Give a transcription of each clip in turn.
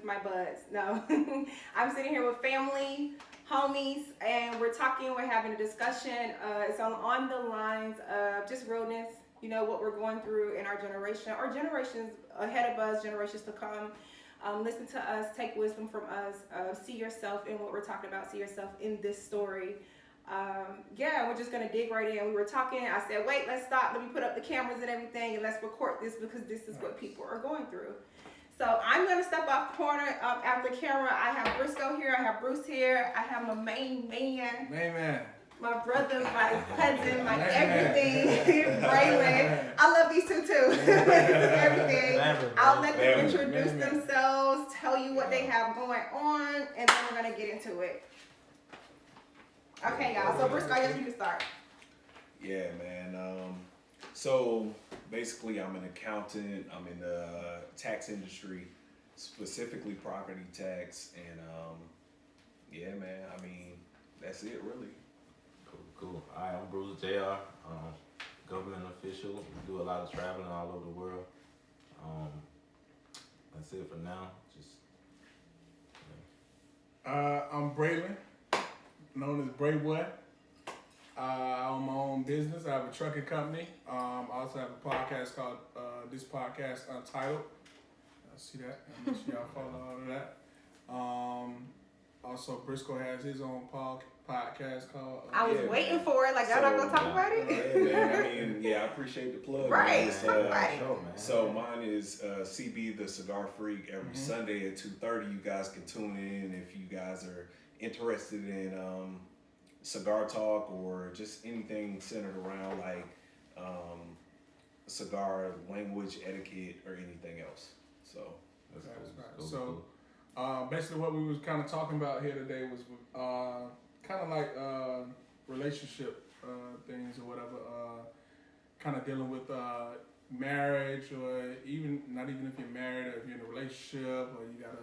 with my buds. No, I'm sitting here with family, homies, and we're talking. We're having a discussion. It's on the lines of just realness. You know what we're going through in our generation, or generations ahead of us, generations to come. Listen to us, take wisdom from us, see yourself in what we're talking about, see yourself in this story. Yeah, we're just gonna dig right in. We were talking. I said, wait, let's stop. Let me put up the cameras and everything, and let's record this because this is what people are going through. So I'm gonna step off corner after camera. I have Briscoe here. I have Bruce here. I have my main man. My brother, my cousin, my everything, Braylon. I love these two too. Everything. I'll let them introduce themselves, tell you what they have going on, and then we're gonna get into it. Okay, y'all. So Briscoe, I guess you can start. Yeah, man. So basically, I'm an accountant. I'm in the tax industry, specifically property tax, and yeah, man. I mean, that's it, really. Cool. Hi, I'm Bruce Jr. Government official. We do a lot of traveling all over the world. That's it for now. I'm Braylon, known as Bray Boy. I own my own business. I have a trucking company. I also have a podcast called This Podcast Untitled. See that? Make sure y'all follow all of that. Also, Briscoe has his own podcast called. I was waiting for it. Like, y'all not gonna talk about it? Yeah, man. I mean, I appreciate the plug. Right. So mine is CB the Cigar Freak every Sunday at 2:30. You guys can tune in if you guys are interested in cigar talk or just anything centered around like cigar language, etiquette, or anything else. So that's right. So basically, what we was kind of talking about here today was kind of like relationship things or whatever. Kind of dealing with marriage, or not even if you're married, or if you're in a relationship, or you got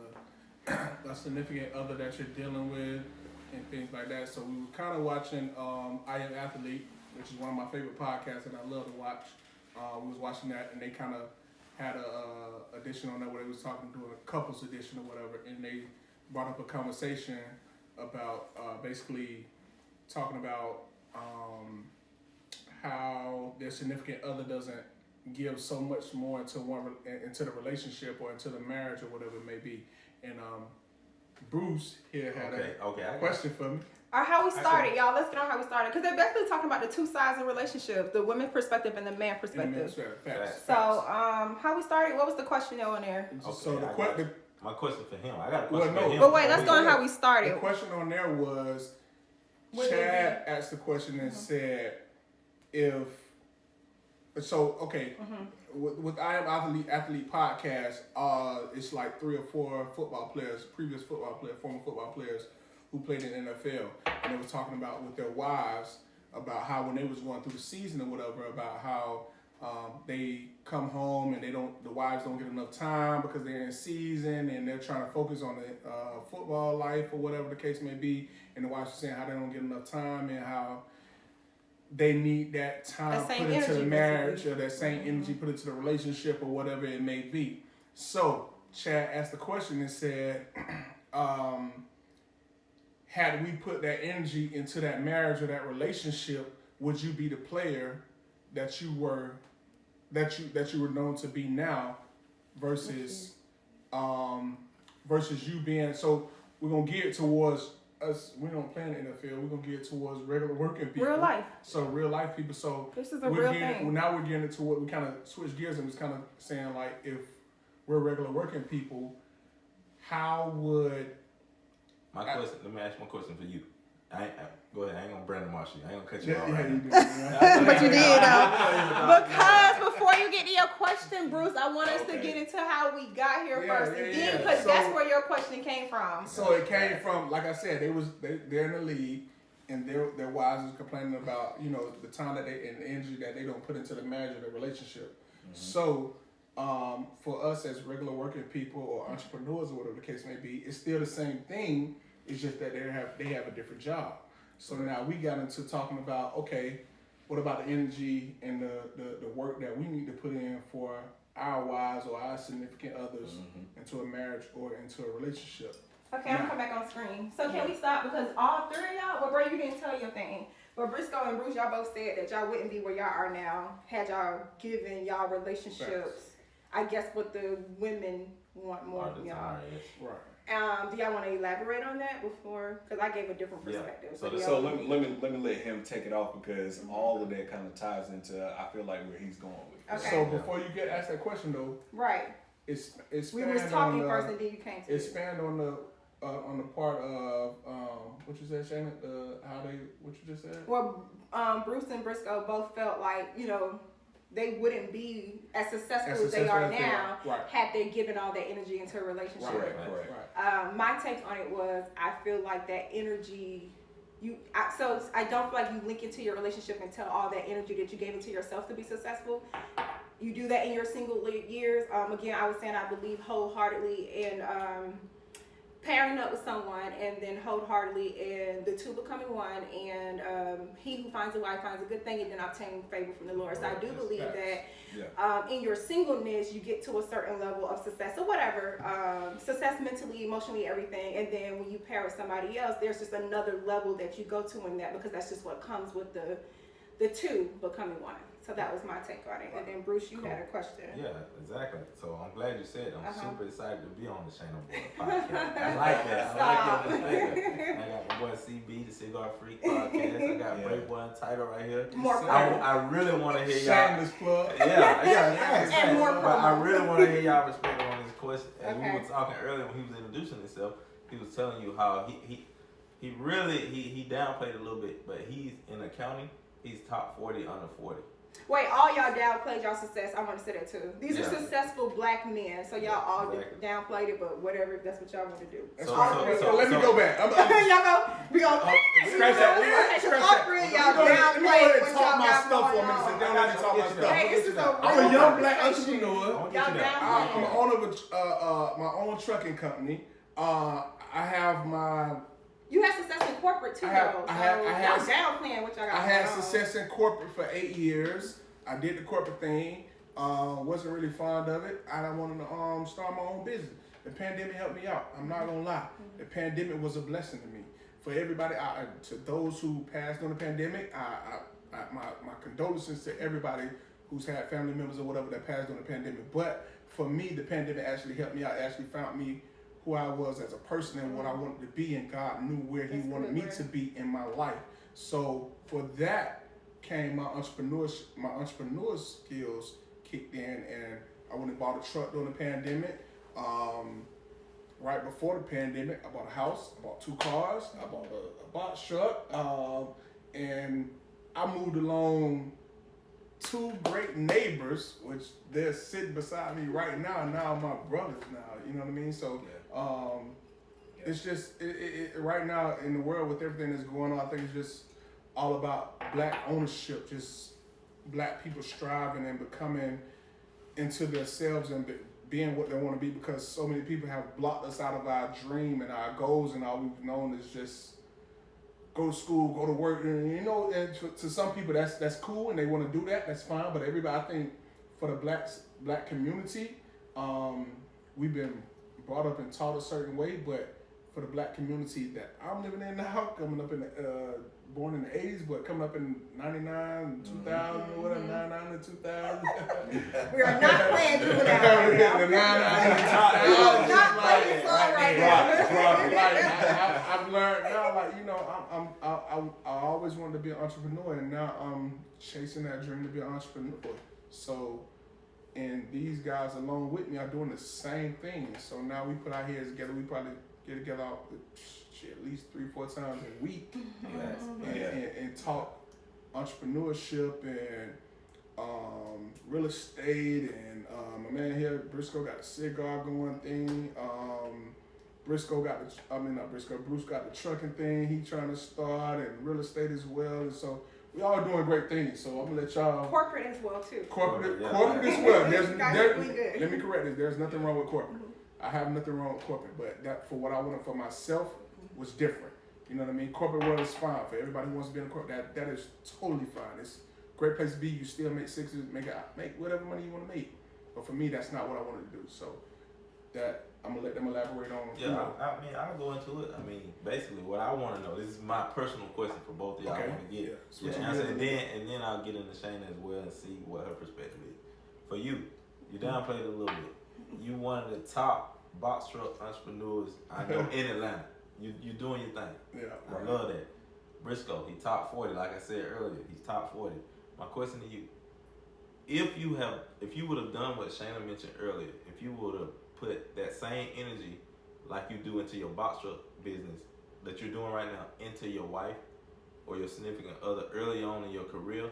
a significant other that you're dealing with, and things like that. So we were kind of watching I Am Athlete, which is one of my favorite podcasts that I love to watch. We was watching that, and they kind of had a edition on there where they was talking to a couples edition or whatever, and they brought up a conversation about basically talking about how their significant other doesn't give so much more into the relationship or into the marriage or whatever it may be. And Bruce here had a question for me. Or how we started, y'all. Let's get on how we started. Because they're basically talking about the two sides of relationships, the women's perspective and the man's perspective. So, how we started, what was the question on there? Okay, So my question for him. I got a question for him. But wait, let's go on how we started. The question on there was, Chad asked the question and said, with I Am Athlete podcast, it's like 3 or 4 football players, previous football players, former football players who played in the NFL, and they were talking about with their wives about how when they was going through the season or whatever, about how they come home and the wives don't get enough time because they're in season and they're trying to focus on the football life or whatever the case may be, and the wives are saying how they don't get enough time and how they need that time put into the marriage or that same energy put into the relationship or whatever it may be. So Chad asked the question and said, had we put that energy into that marriage or that relationship, would you be the player that you were known to be now versus you being? So we're gonna gear it towards us. We don't play in the NFL. We're gonna gear it towards regular working people, real life. So real life people. So this is a real thing. Now we're getting into what we kind of switch gears and was kind of saying like, if we're regular working people, how would let me ask my question for you. Go ahead. I ain't gonna Brandon Marsh you. I ain't gonna cut you off. Right you did, but you did though. Because before you get to your question, Bruce, I want us to get into how we got here first, because that's where your question came from. So it came from, like I said, they're in the league, and their wives is complaining about the time that they and the energy that they don't put into the marriage or the relationship. Mm-hmm. So for us as regular working people or entrepreneurs or whatever the case may be, it's still the same thing. It's just that they have a different job. So now we got into talking about, okay, what about the energy and the work that we need to put in for our wives or our significant others into a marriage or into a relationship. Okay, I'm gonna come back on screen. So can we stop, because all three of y'all, well, bro, you didn't tell your thing. But Briscoe and Bruce, y'all both said that y'all wouldn't be where y'all are now had y'all given y'all relationships, I guess, what the women want more from y'all. Right. Do y'all want to elaborate on that before? Because I gave a different perspective. Yeah. So let me let him take it off, because all of that kind of ties into, I feel like, where he's going with it. Okay. So before you get asked that question though, right. It's we were talking first and then you came to expand on the part of what you said, Shannon, what you just said? Well, Bruce and Briscoe both felt like, you know, they wouldn't be as successful as they are now had they given all that energy into a relationship. Right. My take on it was, I feel like that energy, so I don't feel like you link into your relationship and tell all that energy that you gave into yourself to be successful. You do that in your single years. Again, I was saying I believe wholeheartedly in pairing up with someone and then wholeheartedly in the two becoming one, and he who finds a wife finds a good thing and then obtain favor from the Lord. So I do believe that in your singleness you get to a certain level of success or whatever, success mentally, emotionally, everything, and then when you pair with somebody else, there's just another level that you go to in that, because that's just what comes with the two becoming one. So that was my take on it. And then Bruce, you had a question. Yeah, exactly. So I'm glad you said it. I'm super excited to be on the Shane Boy podcast. I like that. I like your perspective. I got my boy CB, the Cigar Freak podcast. I got Break Boy and Title right here. I really want to hear y'all. Shameless plug. Yeah. And more but I really want to hear y'all perspective on this question. And Okay. we were talking earlier when he was introducing himself. He was telling you how he really downplayed a little bit, but he's in accounting. He's top 40 under 40. Wait, all y'all downplayed y'all success. I want to say that too. These are successful black men, so y'all all downplayed it, but whatever, if that's what y'all want to do. So let me go back. y'all go. We gonna scratch that. All three of y'all Let me go ahead and downplayed talk what my y'all stuff got for a going minute. on. Don't let me talk my stuff. Hey, this is I'm a young black entrepreneur. Y'all I'm downplayed. an owner of my own trucking company. I have my. You had success in corporate too, though. Y'all downplaying what y'all got. I had success in corporate for 8 years. I did the corporate thing. Wasn't really fond of it. I wanted to start my own business. The pandemic helped me out. I'm not gonna lie. The pandemic was a blessing to me. For everybody, to those who passed on the pandemic, my condolences to everybody who's had family members or whatever that passed on the pandemic. But for me, the pandemic actually helped me out. It actually found me who I was as a person and what I wanted to be, and God knew where He wanted me to be in my life. So for that came my entrepreneur skills kicked in, and I went and bought a truck during the pandemic. Right before the pandemic, I bought a house, I bought 2 cars, I bought a box truck, and I moved along 2 great neighbors, which they're sitting beside me right now. Now my brothers now, you know what I mean? So it's just right now in the world with everything that's going on, I think it's just all about black ownership, just black people striving and becoming into themselves and being what they want to be, because so many people have blocked us out of our dream and our goals, and all we've known is just go to school, go to work, and and to some people that's cool and they want to do that, that's fine. But everybody, I think for the black community, we've been brought up and taught a certain way, but for the black community that I'm living in now, coming up in born in the 80s, but coming up in 99, 2000, or whatever, 99 to 2000. We are not playing juvenile right now. The 99 not playing song right now. I've learned now, I always wanted to be an entrepreneur, and now I'm chasing that dream to be an entrepreneur. So, and these guys along with me are doing the same thing. So now we put our heads together. We probably get together at least 3-4 times a week, and talk entrepreneurship and real estate, and my man here, Briscoe, got a cigar going thing. Bruce got the trucking thing he trying to start, and real estate as well. And so we all doing great things. So I'm gonna let y'all Corporate as well too. corporate as well. Good. Let me correct this. There's nothing wrong with corporate. I have nothing wrong with corporate, but that for what I wanted for myself was different. You know what I mean? Corporate world is fine for everybody who wants to be in a corporate. That is totally fine. It's a great place to be. You still make sixes, make whatever money you want to make. But for me, that's not what I wanted to do. So that I'm gonna let them elaborate on. Yeah, I mean, I'll go into it. I mean, basically, what I want to know. This is my personal question for both of y'all. Okay. I want to get Switch your gears answer, a and little then I'll get into Shayna as well and see what her perspective is. For you downplayed it a little bit. You one of the top box truck entrepreneurs I know in Atlanta. You doing your thing. Yeah, I love that. Briscoe, he top 40. Like I said earlier, he's top 40. My question to you: if you would have done what Shayna mentioned earlier, if you would have put that same energy like you do into your box truck business that you're doing right now into your wife or your significant other early on in your career,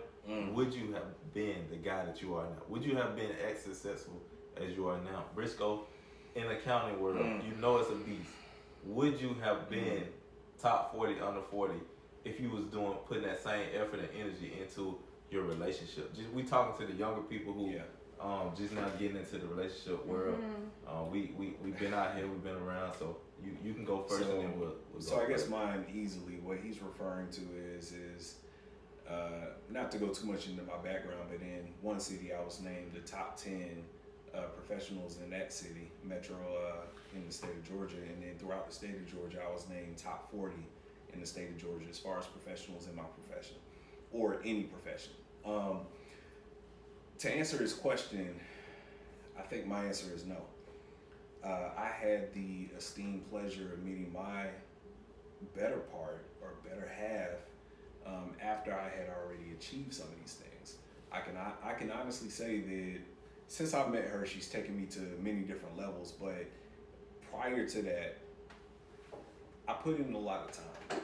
would you have been the guy that you are now? Would you have been as successful as you are now? Briscoe, in the accounting world, you know it's a beast. Would you have been top 40, under 40 if you was putting that same effort and energy into your relationship? We talking to the younger people who just now getting into the relationship world. We've been out here, we've been around, so you can go first, and then we'll So go I guess first. mine easily, what he's referring to is not to go too much into my background, but in one city I was named the top 10 professionals in that city, metro in the state of Georgia, and then throughout the state of Georgia I was named top 40 in the state of Georgia as far as professionals in my profession or any profession. To answer his question, I think my answer is no. I had the esteemed pleasure of meeting my better part or better half after I had already achieved some of these things. I can honestly say that since I've met her, she's taken me to many different levels, but prior to that, I put in a lot of time.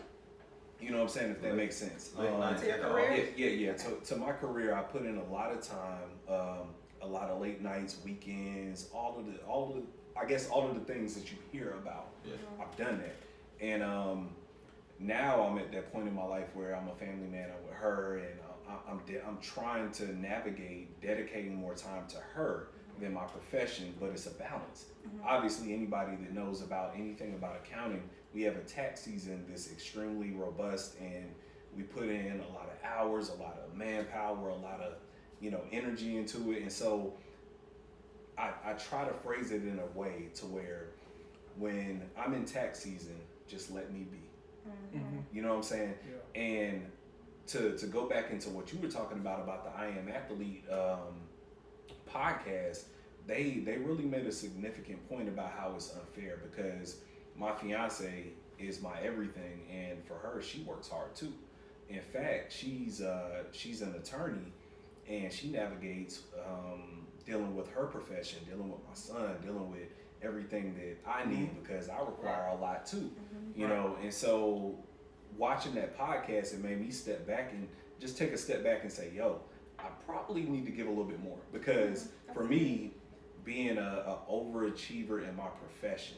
You know what I'm saying, if that makes sense. To your career? Yeah. To my career, I put in a lot of time, a lot of late nights, weekends, all of the things that you hear about. Yeah. I've done that, and now I'm at that point in my life where I'm a family man. I'm with her, and I'm trying to navigate dedicating more time to her than my profession, but it's a balance. Obviously, anybody that knows about anything about accounting, we have a tax season that's extremely robust, and we put in a lot of hours, a lot of manpower, a lot of energy into it, and so I try to phrase it in a way to where when I'm in tax season, just let me be. You know what I'm saying? Yeah. And to go back into what you were talking about the I Am Athlete podcast, they really made a significant point about how it's unfair because my fiance is my everything, and for her, she works hard too. In fact, she's an attorney, and she navigates dealing with her profession, dealing with my son, dealing with everything that I need because I require a lot too. You know, and so watching that podcast, it made me step back and just take a step back and say, yo, I probably need to give a little bit more because for me, being a overachiever in my profession,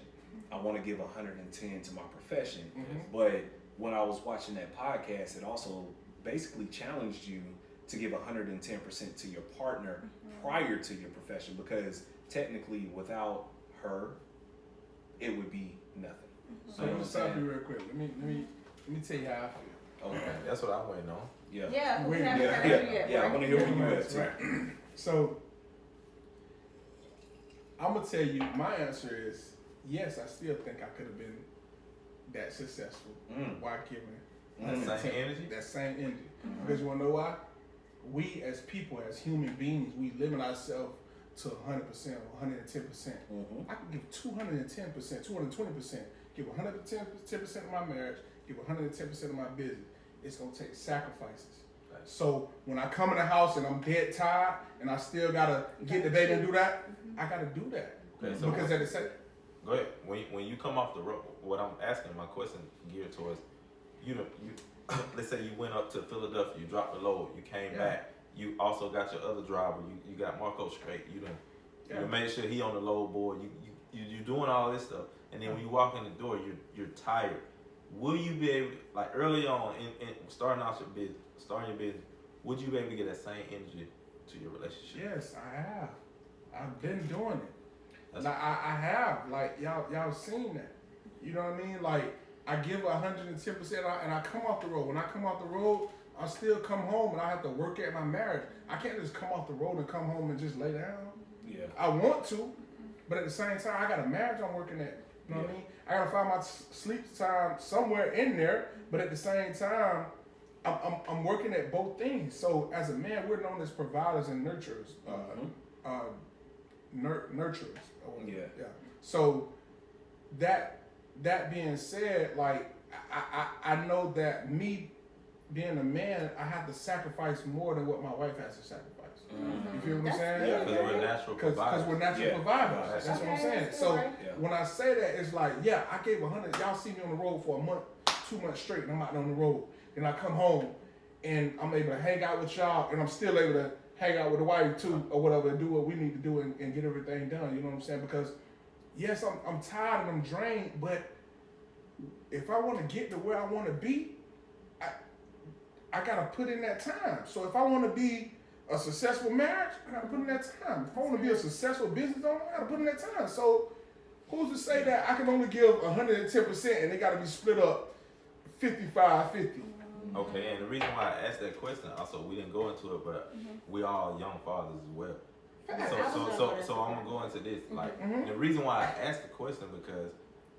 I want to give 110 to my profession. But when I was watching that podcast, it also basically challenged you to give 110% to your partner prior to your profession because technically without her, it would be nothing. So let me stop you real quick. Let me tell you how I feel. Okay. That's what I'm waiting on. Yeah. Yeah, we Wait, haven't yeah, heard you yet. Yeah, I right? want to hear where you at too. Right. So I'm gonna tell you my answer is yes. I still think I could have been that successful while giving That same energy? That same energy. Because you wanna know why? We as people, as human beings, we limit ourselves to 100% or 110%. I can give 210%, 220%, give 110% of my marriage, give 110% of my business. It's gonna take sacrifices. Right. So when I come in the house and I'm dead tired and I still gotta get the baby and do that, I gotta do that. Okay, so Because at the same, go ahead. When you come off the road, what I'm asking, my question geared towards, you let's say you went up to Philadelphia, you dropped the load, you came back, you also got your other driver, you got Marco straight, you made sure he on the load board, you doing all this stuff, and then when you walk in the door, you're tired. Will you be able to, like early on in starting your business, would you be able to get that same energy to your relationship? yes, I have. I've been doing it. Like, I have. Like y'all seen that. You know what I mean? Like I give 110% and I come off the road. When I come off the road, I still come home and I have to work at my marriage. I can't just come off the road and come home and just lay down. Yeah. I want to, but at the same time, I got a marriage I'm working at. You know what I mean? I gotta find my sleep time somewhere in there, but at the same time, I'm working at both things. So as a man, we're known as providers and nurturers. Nurturers. Yeah. So that being said, like I know that me being a man, I have to sacrifice more than what my wife has to sacrifice. You feel what I'm saying? Yeah, because we're natural providers. Because we're natural providers. That's what I'm saying. So when I say that, it's like, yeah, I gave 100. Y'all see me on the road for a month, 2 months straight, and I'm out on the road. Then I come home, and I'm able to hang out with y'all, and I'm still able to hang out with the wife too, or whatever, and do what we need to do and get everything done. You know what I'm saying? Because yes, I'm tired and I'm drained, but if I want to get to where I want to be, I gotta put in that time. So if I want to be a successful marriage, I gotta put in that time. If I want to be a successful business owner, I gotta put in that time. So who's to say that I can only give 110% and they gotta be split up 55-50? Okay, and the reason why I asked that question, also we didn't go into it, but we all young fathers as well. So I'm gonna go into this. Like the reason why I asked the question because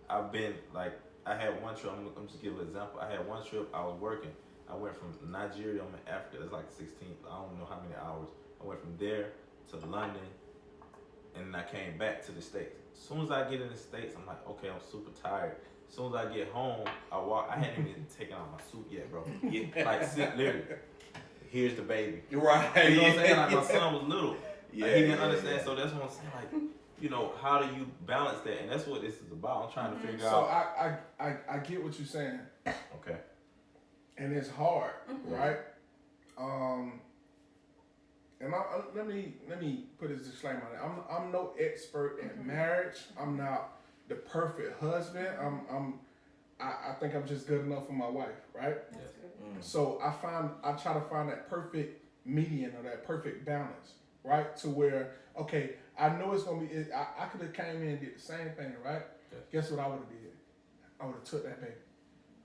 I've been like I had one trip. I'm just give an example. I had one trip. I was working. I went from Nigeria. I'm in Africa. That's like 16. I don't know how many hours. I went from there to London, and then I came back to the States. As soon as I get in the States, I'm like, okay, I'm super tired. As soon as I get home, I hadn't even taken out my suit yet, bro. Like, literally, here's the baby. Right. You know what I'm saying? Like, my son was little. Yeah. Like, he didn't understand. So that's what I'm saying. Like, you know, how do you balance that? And that's what this is about. I'm trying to figure out. So I get what you're saying. Okay. And it's hard, right? And let me put this disclaimer on it. I'm no expert at marriage. I'm not the perfect husband. I think I'm just good enough for my wife, right? That's good. So I try to find that perfect median or that perfect balance, right? To where, okay, I know it's gonna be. I could have came in and did the same thing, right? Yeah. Guess what I would have did? I would have took that baby.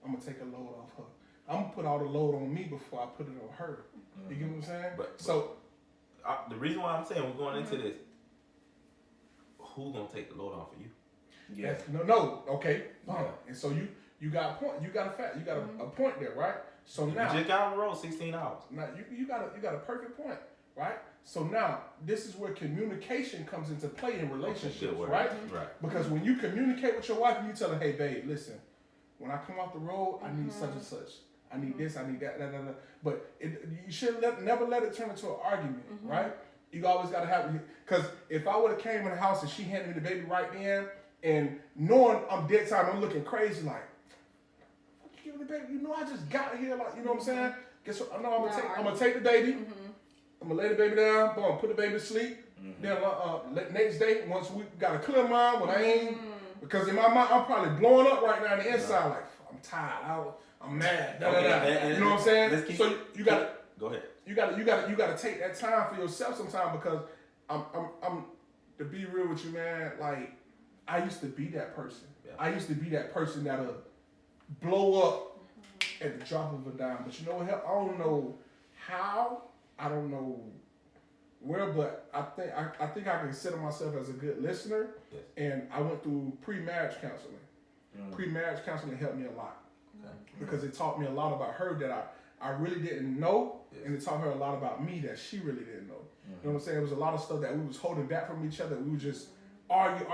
I'm gonna take a load off her. I'm gonna put all the load on me before I put it on her. You get what I'm saying? But so the reason why I'm saying we're going into this, who's gonna take the load off of you? Yeah. No. Okay. Yeah. And so you got a point. You got a fact. You got a point there, right? So now you just got on the road 16 hours. Now you got a perfect point, right? So now this is where communication comes into play in relationships, right? Right. Because when you communicate with your wife and you tell her, hey babe, listen, when I come off the road, I need such and such. I need this, I need that. But you should never let it turn into an argument, right? You always got to have, because if I would have came in the house and she handed me the baby right then, and knowing I'm dead time, I'm looking crazy like, what you give me the baby? You know I just got here, like, you know what I'm saying? Guess what? I know I'm gonna take the baby. I'm gonna lay the baby down, boom, put the baby to sleep. Then next day, once we got a clear mind, when I ain't, because in my mind I'm probably blowing up right now on the inside, like I'm tired, I'm mad, you know what I'm saying? So you gotta go ahead. You gotta take that time for yourself sometime, because I'm to be real with you, man. Like I used to be that person. Yeah. I used to be that person that'll blow up at the drop of a dime. But you know what? I don't know how. I don't know where, but I think I consider myself as a good listener. Yes. And I went through pre-marriage counseling. Pre-marriage counseling helped me a lot. Because it taught me a lot about her that I really didn't know, and it taught her a lot about me that she really didn't know. You know what I'm saying? It was a lot of stuff that we was holding back from each other. We would just argue,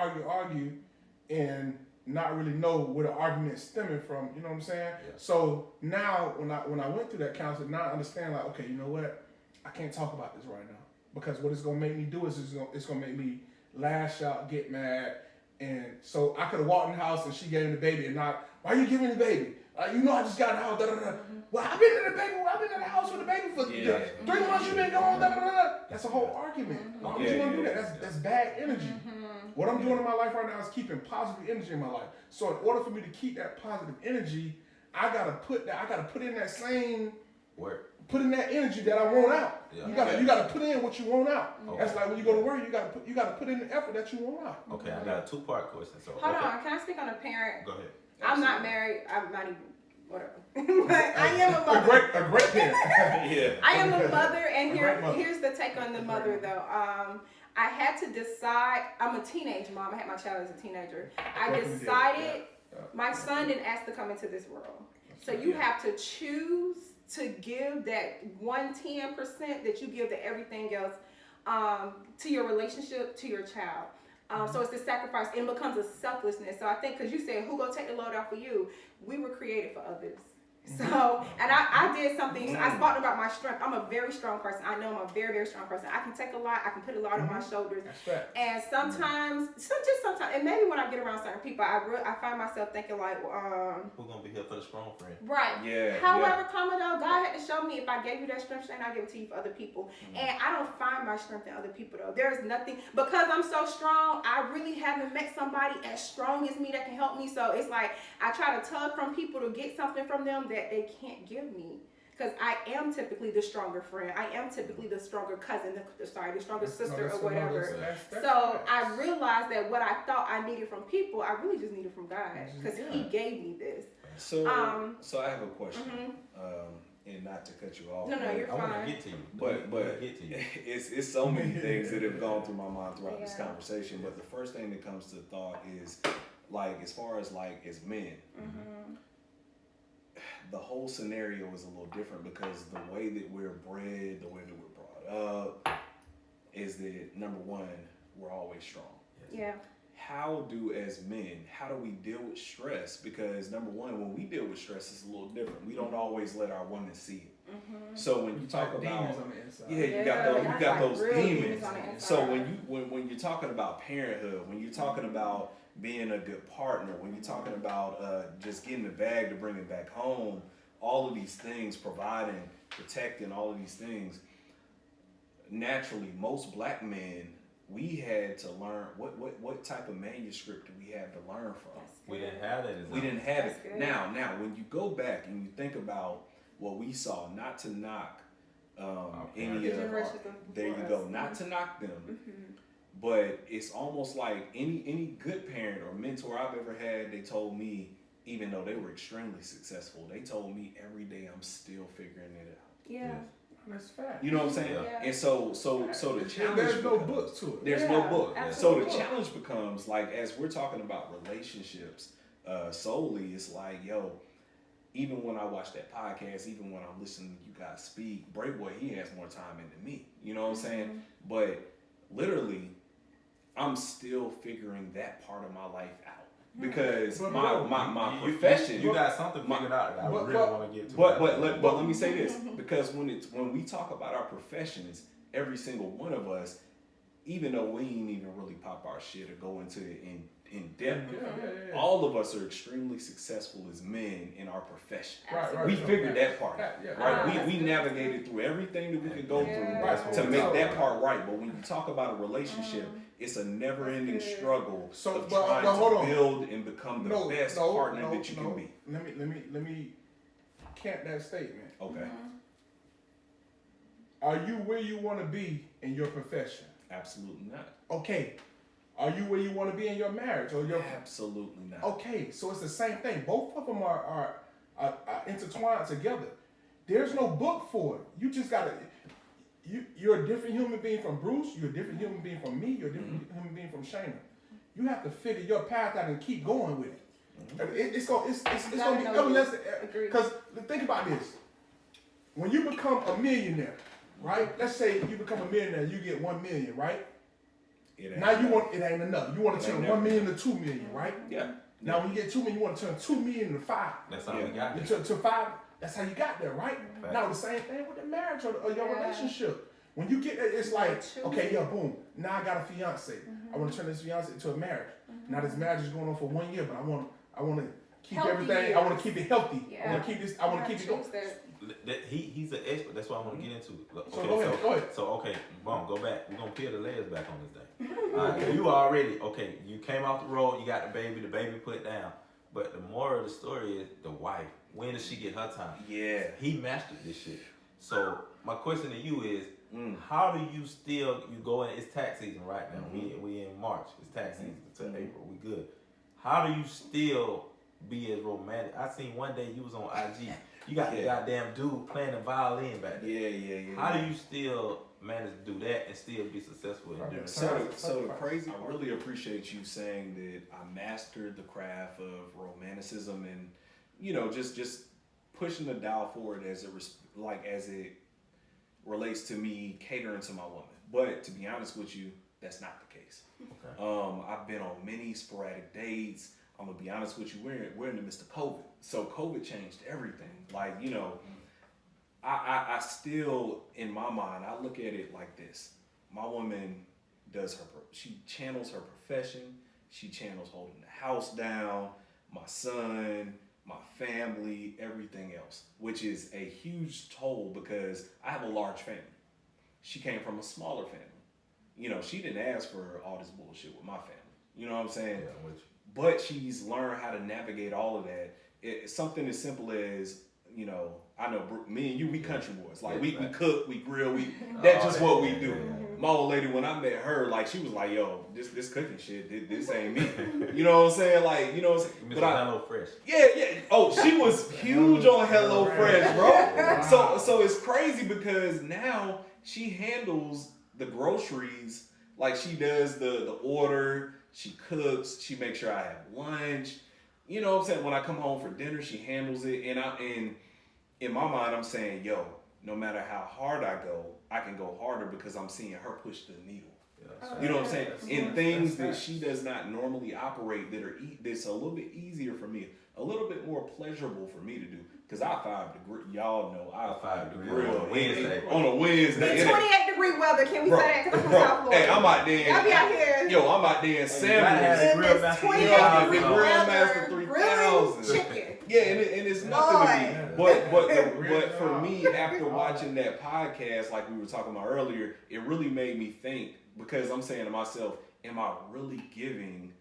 and not really know where the argument's stemming from. You know what I'm saying? Yeah. So now, when I went through that counseling, now I understand, like, okay, you know what? I can't talk about this right now, because what it's gonna make me do is it's gonna make me lash out, get mad, and so I could have walked in the house and she gave me the baby, and not, why are you giving me the baby? You know I just got out. Well, I've been in the house with the baby for 3 months. You've been gone. That's a whole argument. Why would you want to do that? That's bad energy. What I'm doing in my life right now is keeping positive energy in my life. So in order for me to keep that positive energy, I gotta put in that same work. Put in that energy that I want out. Yeah. You gotta put in what you want out. Okay. That's like when you go to work, you gotta put in the effort that you want out. Okay, I got a 2-part question. So hold on, can I speak on a parent? Go ahead. I'm not married. I'm not even, whatever. But I am a mother. A great parent. Yeah. I am a mother, and here's the take on the mother though. I had to decide. I'm a teenage mom. I had my child as a teenager. I Definitely decided did. my son didn't ask to come into this world. So you have to choose to give that 110% that you give to everything else, to your relationship, to your child. So it's the sacrifice. It becomes a selflessness. So I think, because you said, who gonna take the load off for you? We were created for others. So, and I did something. I talked about my strength. I'm a very strong person. I know I'm a very, very strong person. I can take a lot. I can put a lot on my shoulders. That's right. And sometimes, just sometimes, and maybe when I get around certain people, I find myself thinking like, Who's gonna be here for the strong friend? right. Yeah. However, though, God had to show me, if I gave you that strength, Shane, I give it to you for other people. And I don't find my strength in other people though. There's nothing, because I'm so strong, I really haven't met somebody as strong as me that can help me. So it's like I try to tug from people to get something from them that they can't give me. Because I am typically the stronger friend. I am typically the stronger cousin, the stronger sister or whatever. So I realized that what I thought I needed from people, I really just needed from God. Because He gave me this. So I have a question, and not to cut you off. No, you're fine. I want to get to you. But get to you. it's so many things that have gone through my mind throughout this conversation. But the first thing that comes to thought is, like, as far as like as men, the whole scenario is a little different, because the way that we're bred, the way that we're brought up, is that number one, we're always strong. Yeah. How do we deal with stress? Because number one, when we deal with stress, it's a little different. We don't always let our women see it. So when you talk about demons on the inside. you got those demons. on the inside. So when you're talking about parenthood, when you're talking about being a good partner, when you're talking about just getting the bag to bring it back home, all of these things, providing, protecting, all of these things, naturally, most black men, we had to learn what type of manuscript do we have to learn from? We didn't have that. We didn't have That's it. good. Now, when you go back and you think about what we saw, not to knock any of our, there you go, not to knock them, but it's almost like any good parent or mentor I've ever had, they told me, even though they were extremely successful, they told me every day I'm still figuring it out. Yeah. That's fact. You know what I'm saying? Yeah. And so the challenge There's no becomes- book to it. There's no Yeah, book. absolutely. So the challenge becomes, like, as we're talking about relationships solely, it's like, yo, even when I watch that podcast, even when I'm listening to you guys speak, Boy, he has more time in than me. You know what I'm saying? But literally, I'm still figuring that part of my life out. Because But my profession, You got something figured out that I really want to get to. but let me say this, because when we talk about our professions, every single one of us, even though we ain't even really pop our shit or go into it in depth, Yeah. all of us are extremely successful as men in our profession. Right. We figured that part out, Yeah. right? We navigated through everything that we could go Yeah. through to make that part right. But when you talk about a relationship, it's a never-ending struggle So, of but trying hold to on. build and become the best partner that you can be. Let me camp that statement. Okay, Are you where you want to be in your profession? absolutely not. Okay. Are you where you want to be in your marriage or your? Absolutely not. Okay, so it's the same thing. Both of them are intertwined together. There's no book for it. You just gotta. You're a different human being from Bruce. You're a different human being from me. You're a different human being from Shayna. You have to figure your path out and keep going with it. It's gonna be everlasting. Because think about this. When you become a millionaire, right? Let's say you become a millionaire, you get 1 million, right? Now it ain't enough. You want to turn 1 million to 2 million, right? Yeah. Now when you get 2 million, you want to turn 2 million to 5. That's how we got You there. to 5. That's how you got there, right? Fact. Now the same thing with the marriage or your relationship. When you get it's like, okay, yeah, boom. Now I got a fiance. I want to turn this fiance into a marriage. Now this marriage is going on for 1 year, but I want to keep Healthy everything. years. I want to keep it healthy. Yeah. I want to keep this. I want to keep it going. He's an expert. That's what I want to get into. So go ahead. So okay, boom, go back. We're gonna peel the layers back on this thing. All right, you already you came off the road. You got the baby put down. But the moral of the story is the wife. When does she get her time? Yeah. He mastered this shit. So my question to you is, how do you still go in? It's tax season right now. We in March. It's tax season until April. We good. How do you still be as romantic? I seen one day you was on IG. You got the goddamn dude playing the violin back there. Yeah. How do you still manage to do that and still be successful in doing So the crazy, I really appreciate you saying that I mastered the craft of romanticism and, you know, just pushing the dial forward as it relates to me catering to my woman. But to be honest with you, that's not the case. Okay. I've been on many sporadic dates. I'm gonna be honest with you, we're in the midst of COVID. So COVID changed everything. Like, you know, I still, in my mind, I look at it like this. My woman she channels her profession. She channels holding the house down, my son, my family, everything else, which is a huge toll because I have a large family. She came from a smaller family. You know, she didn't ask for all this bullshit with my family. You know what I'm saying? Yeah, I'm with you. But she's learned how to navigate all of that. It's something as simple as, you know, I know me and you, we country boys. Like, we cook, we grill, that's just what we do. My old lady, when I met her, like, she was like, yo, this cooking shit, this ain't me. You know what I'm saying? Like, you know what I'm saying? But Hello Fresh. Yeah. Oh, she was huge on Hello Fresh, bro. So it's crazy because now she handles the groceries. Like, she does the order, she cooks, she makes sure I have lunch. You know what I'm saying? When I come home for dinner, she handles it. And in my mind, I'm saying, yo, no matter how hard I go, I can go harder because I'm seeing her push the needle. Yeah, you know what I'm saying? In things that she does not normally operate that's a little bit easier for me, a little bit more pleasurable for me to do. Because I 5 degree, y'all know I 5 degree on a Wednesday. In 28-degree weather, can we say that? Because I'm from South Florida. Hey, I'm out there. Y'all be out here. Yo, I'm out there in Samuels. In this 28-degree Grillmaster weather, 3000. grilling chicken. Yeah, and it's nothing to me. But for me, after watching that podcast, like we were talking about earlier, it really made me think, because I'm saying to myself, am I really giving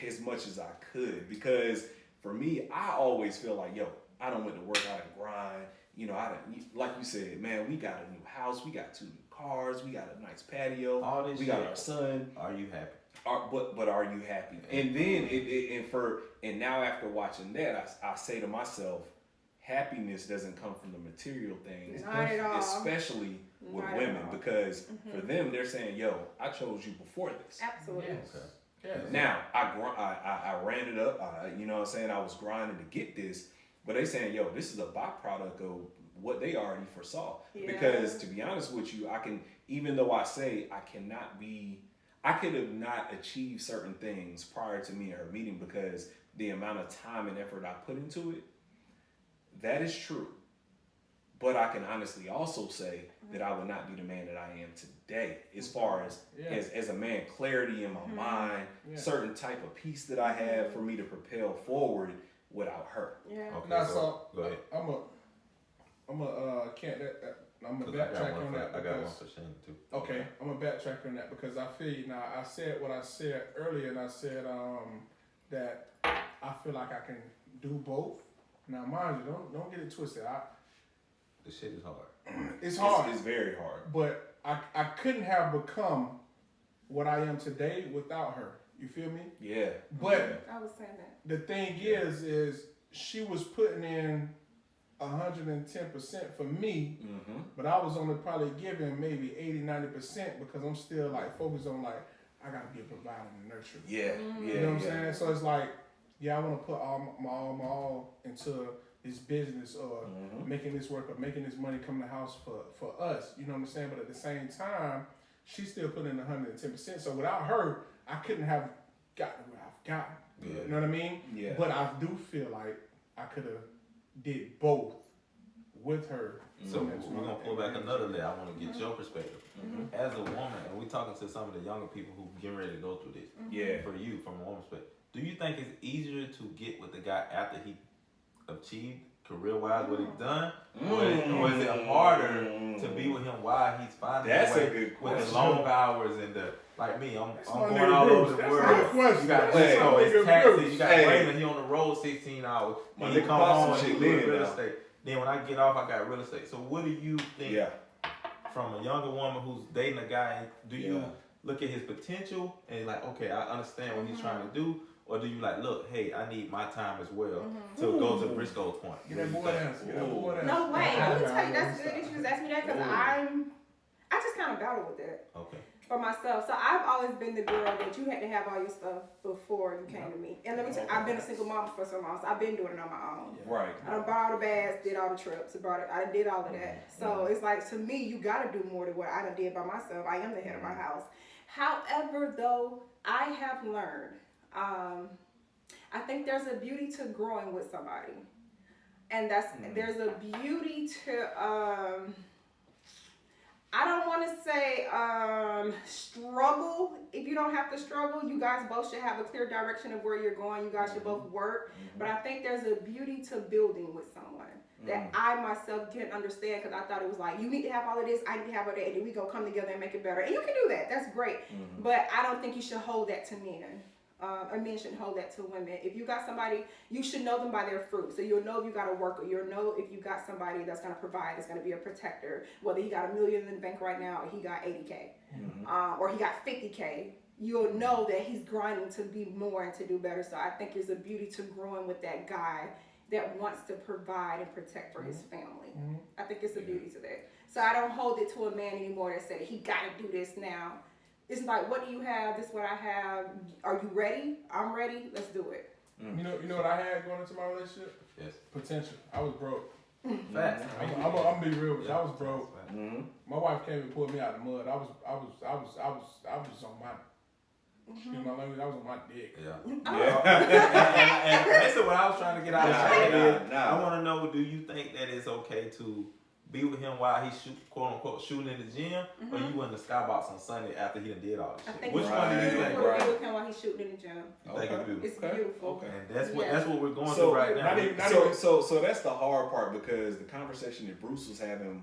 as much as I could? Because for me, I always feel like, yo, I done went to work, I done grind. You know, like you said, man, we got a new house, we got 2 new cars, we got a nice patio, all this we got our son. Are you happy? But are you happy? And then and now after watching that, I say to myself, happiness doesn't come from the material things, Not at all. especially with women, because for them they're saying, yo, I chose you before this. Absolutely. Yes. Okay. Yes. Now I ran it up. You know what I'm saying? I was grinding to get this, but they saying, yo, this is a byproduct of what they already foresaw. Yeah. Because to be honest with you, even though I say I could have not achieved certain things prior to me and her meeting because the amount of time and effort I put into it. That is true. But I can honestly also say that I would not be the man that I am today, as far as a man, clarity in my mind, certain type of peace that I have for me to propel forward without her. Yeah. Okay, Now, so go ahead. I'm gonna backtrack on that. I got one for Shane too. Okay, I'm gonna backtrack on that because I feel you. Now, I said what I said earlier, and I said that I feel like I can do both. Now, mind you, don't get it twisted. This shit is hard. It's hard. It's very hard. But I couldn't have become what I am today without her. You feel me? Yeah. But I was saying that. the thing is she was putting in 110% for me, but I was only probably giving maybe 80-90% because I'm still like focused on like I gotta be a provider and nurturer. Yeah. You know what I'm saying? So it's like, yeah, I want to put all my all into this business or making this work or making this money come to the house for us. You know what I'm saying? But at the same time, she's still putting in 110%. So without her, I couldn't have gotten where I've gotten. Yeah. You know what I mean? Yeah. But I do feel like I could have did both with her. So we're gonna pull back another layer. I want to get your perspective as a woman, and we talking to some of the younger people who getting ready to go through this. Yeah. For you, from a woman's perspective, do you think it's easier to get with the guy after he achieved career-wise what he's done, or is it harder to be with him while he's finding That's way a good with the question. long hours and the like me? I'm my going nigga all Bruce. over the That's world. my question. You got That's Cisco, my it's nigga taxes. Bruce. You got Hey. Raymond. He on the road 16 hours. My When he nigga come Pop home, some he shit do then real now. estate. Then when I get off, I got real estate. So what do you think from a younger woman who's dating a guy? Do you look at his potential and like, okay, I understand what he's trying to do? Or do you like, look, hey, I need my time as well to go to Briscoe's point? Get that boy answer. Get that boy answer. No way. Let me tell you, that's good that you just asked me that because I kind of battle with that. Okay. For myself. So I've always been the girl that you had to have all your stuff before you came to me. And let me tell you, I've been a single mom for so long, so I've been doing it on my own. Right. I done bought all the bags, did all the trips, I did all of that. So it's like, to me, you gotta do more than what I done did by myself. I am the head of my house. However, though, I have learned, I think there's a beauty to growing with somebody. And there's a beauty to, I don't want to say struggle. If you don't have to struggle, you guys both should have a clear direction of where you're going. You guys should both work. But I think there's a beauty to building with someone that I myself didn't understand, because I thought it was like, you need to have all of this, I need to have all that, and then we go come together and make it better. And you can do that. That's great. But I don't think you should hold that to men. Or men shouldn't hold that to women. If you got somebody, you should know them by their fruit. So you'll know if you got a worker. You'll know if you got somebody that's going to provide, that's going to be a protector. Whether he got $1 million in the bank right now, or he got 80K, or he got 50K. You'll know that he's grinding to be more and to do better. So I think there's a beauty to growing with that guy that wants to provide and protect for his family. I think it's a beauty to that. So I don't hold it to a man anymore that said he got to do this now. It's like, what do you have? This is what I have. Are you ready? I'm ready. Let's do it. You know what I had going into my relationship? Yes. Potential. I was broke. Facts. I'm gonna be real with you. I was broke. My wife came and pulled me out of the mud. I was on my. Excuse my language. I was on my dick. And basically, what I was trying to get out of is, I want to know: do you think that it's okay to be with him while he's quote unquote shooting in the gym, or you in the skybox on Sunday after he done did all this shit? Which one do you think? Be with him while he's shooting in the gym. It's beautiful. Okay. And that's what we're going through right now. So that's the hard part, because the conversation that Bruce was having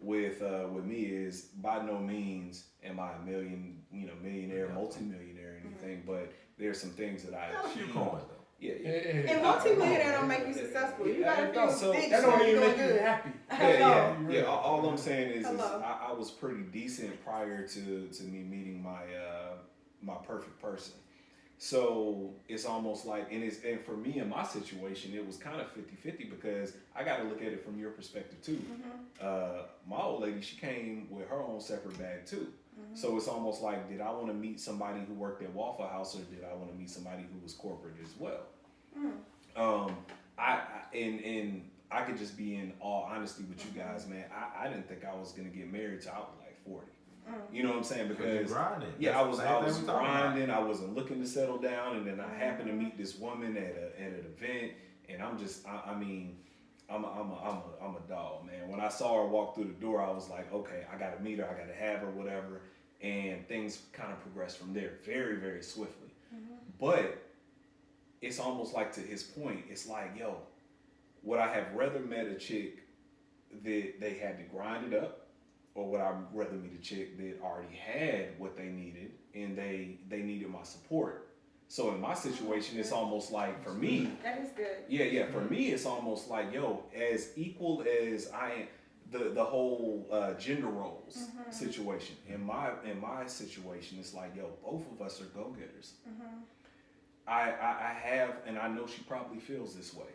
with me is, by no means am I a millionaire, multimillionaire, anything, but there's some things that I achieved. Yeah. And multi-millionaire don't make you successful. You gotta feel big. That don't even make you happy. Yeah. All I'm saying is I was pretty decent prior to me meeting my perfect person. So it's almost like, and for me in my situation, it was kind of 50-50, because I got to look at it from your perspective too. My old lady, she came with her own separate bag too. So it's almost like, did I want to meet somebody who worked at Waffle House, or did I want to meet somebody who was corporate as well? I could just be in all honesty with you guys, man. I didn't think I was gonna get married till I was like 40. You know what I'm saying? Because I was grinding. I wasn't looking to settle down, and then I happened to meet this woman at an event, and I'm a dog, man. When I saw her walk through the door, I was like, okay, I gotta meet her, I gotta have her, whatever. And things kind of progressed from there very, very swiftly. But it's almost like, to his point, it's like, yo, would I have rather met a chick that they had to grind it up, or would I rather meet a chick that already had what they needed and they needed my support? So in my situation, it's almost like, for me, that is good. Yeah. For me, it's almost like, yo, as equal as I am, the whole gender roles situation. In my situation, it's like, yo, both of us are go-getters. I have, and I know she probably feels this way,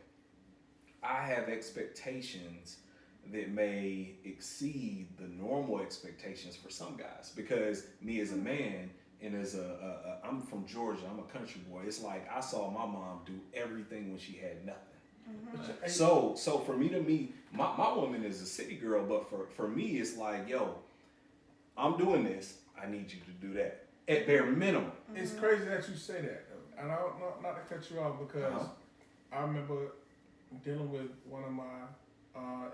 I have expectations that may exceed the normal expectations for some guys, because me as a man, and as I'm from Georgia, I'm a country boy. It's like, I saw my mom do everything when she had nothing. So for me to meet, my woman is a city girl, but for me, it's like, yo, I'm doing this, I need you to do that, at bare minimum. It's crazy that you say that, though. And I don't, not to cut you off, because I remember dealing with one of my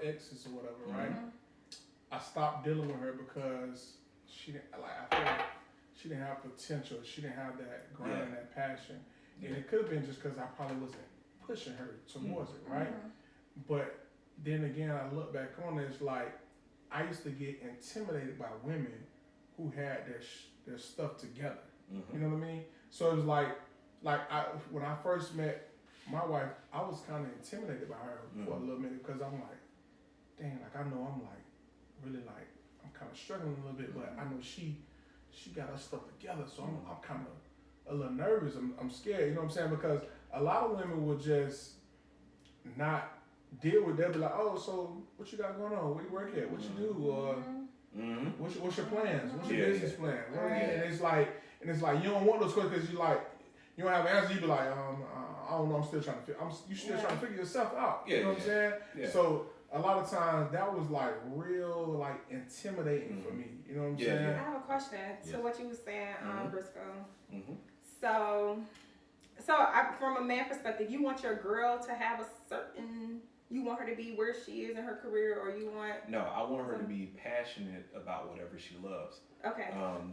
exes or whatever, right? I stopped dealing with her because she didn't, I feel like she didn't have potential. She didn't have that grind and that passion. And it could have been just because I probably wasn't pushing her towards it, right? But then again, I look back on it, it's like, I used to get intimidated by women who had their stuff together. You know what I mean? So it was like when I first met my wife, I was kind of intimidated by her for a little minute, because I'm like, dang, like, I know I'm like, really like, I'm kind of struggling a little bit, but I know she got her stuff together, so I'm kind of a little nervous. I'm scared, you know what I'm saying? Because a lot of women will just not deal with that, be like, oh, so what you got going on? Where you work at? What you do? Or Mm-hmm. What's your plans? What's your Yeah, business plan? What are you- Right. and it's like you don't want those questions because you don't have an answer. You be like, I don't know. I'm still trying to figure. You still Yeah. trying to figure yourself out. Yeah, You know what I'm saying? Yeah. So a lot of times that was like real like intimidating for me. You know what I'm Yeah, saying? I have a question to Yes. what you were saying, Briscoe. Mm-hmm. So from a man perspective, you want your girl to have a certain, you want her to be where she is in her career, or you want? No, I want her to be passionate about whatever she loves. Okay.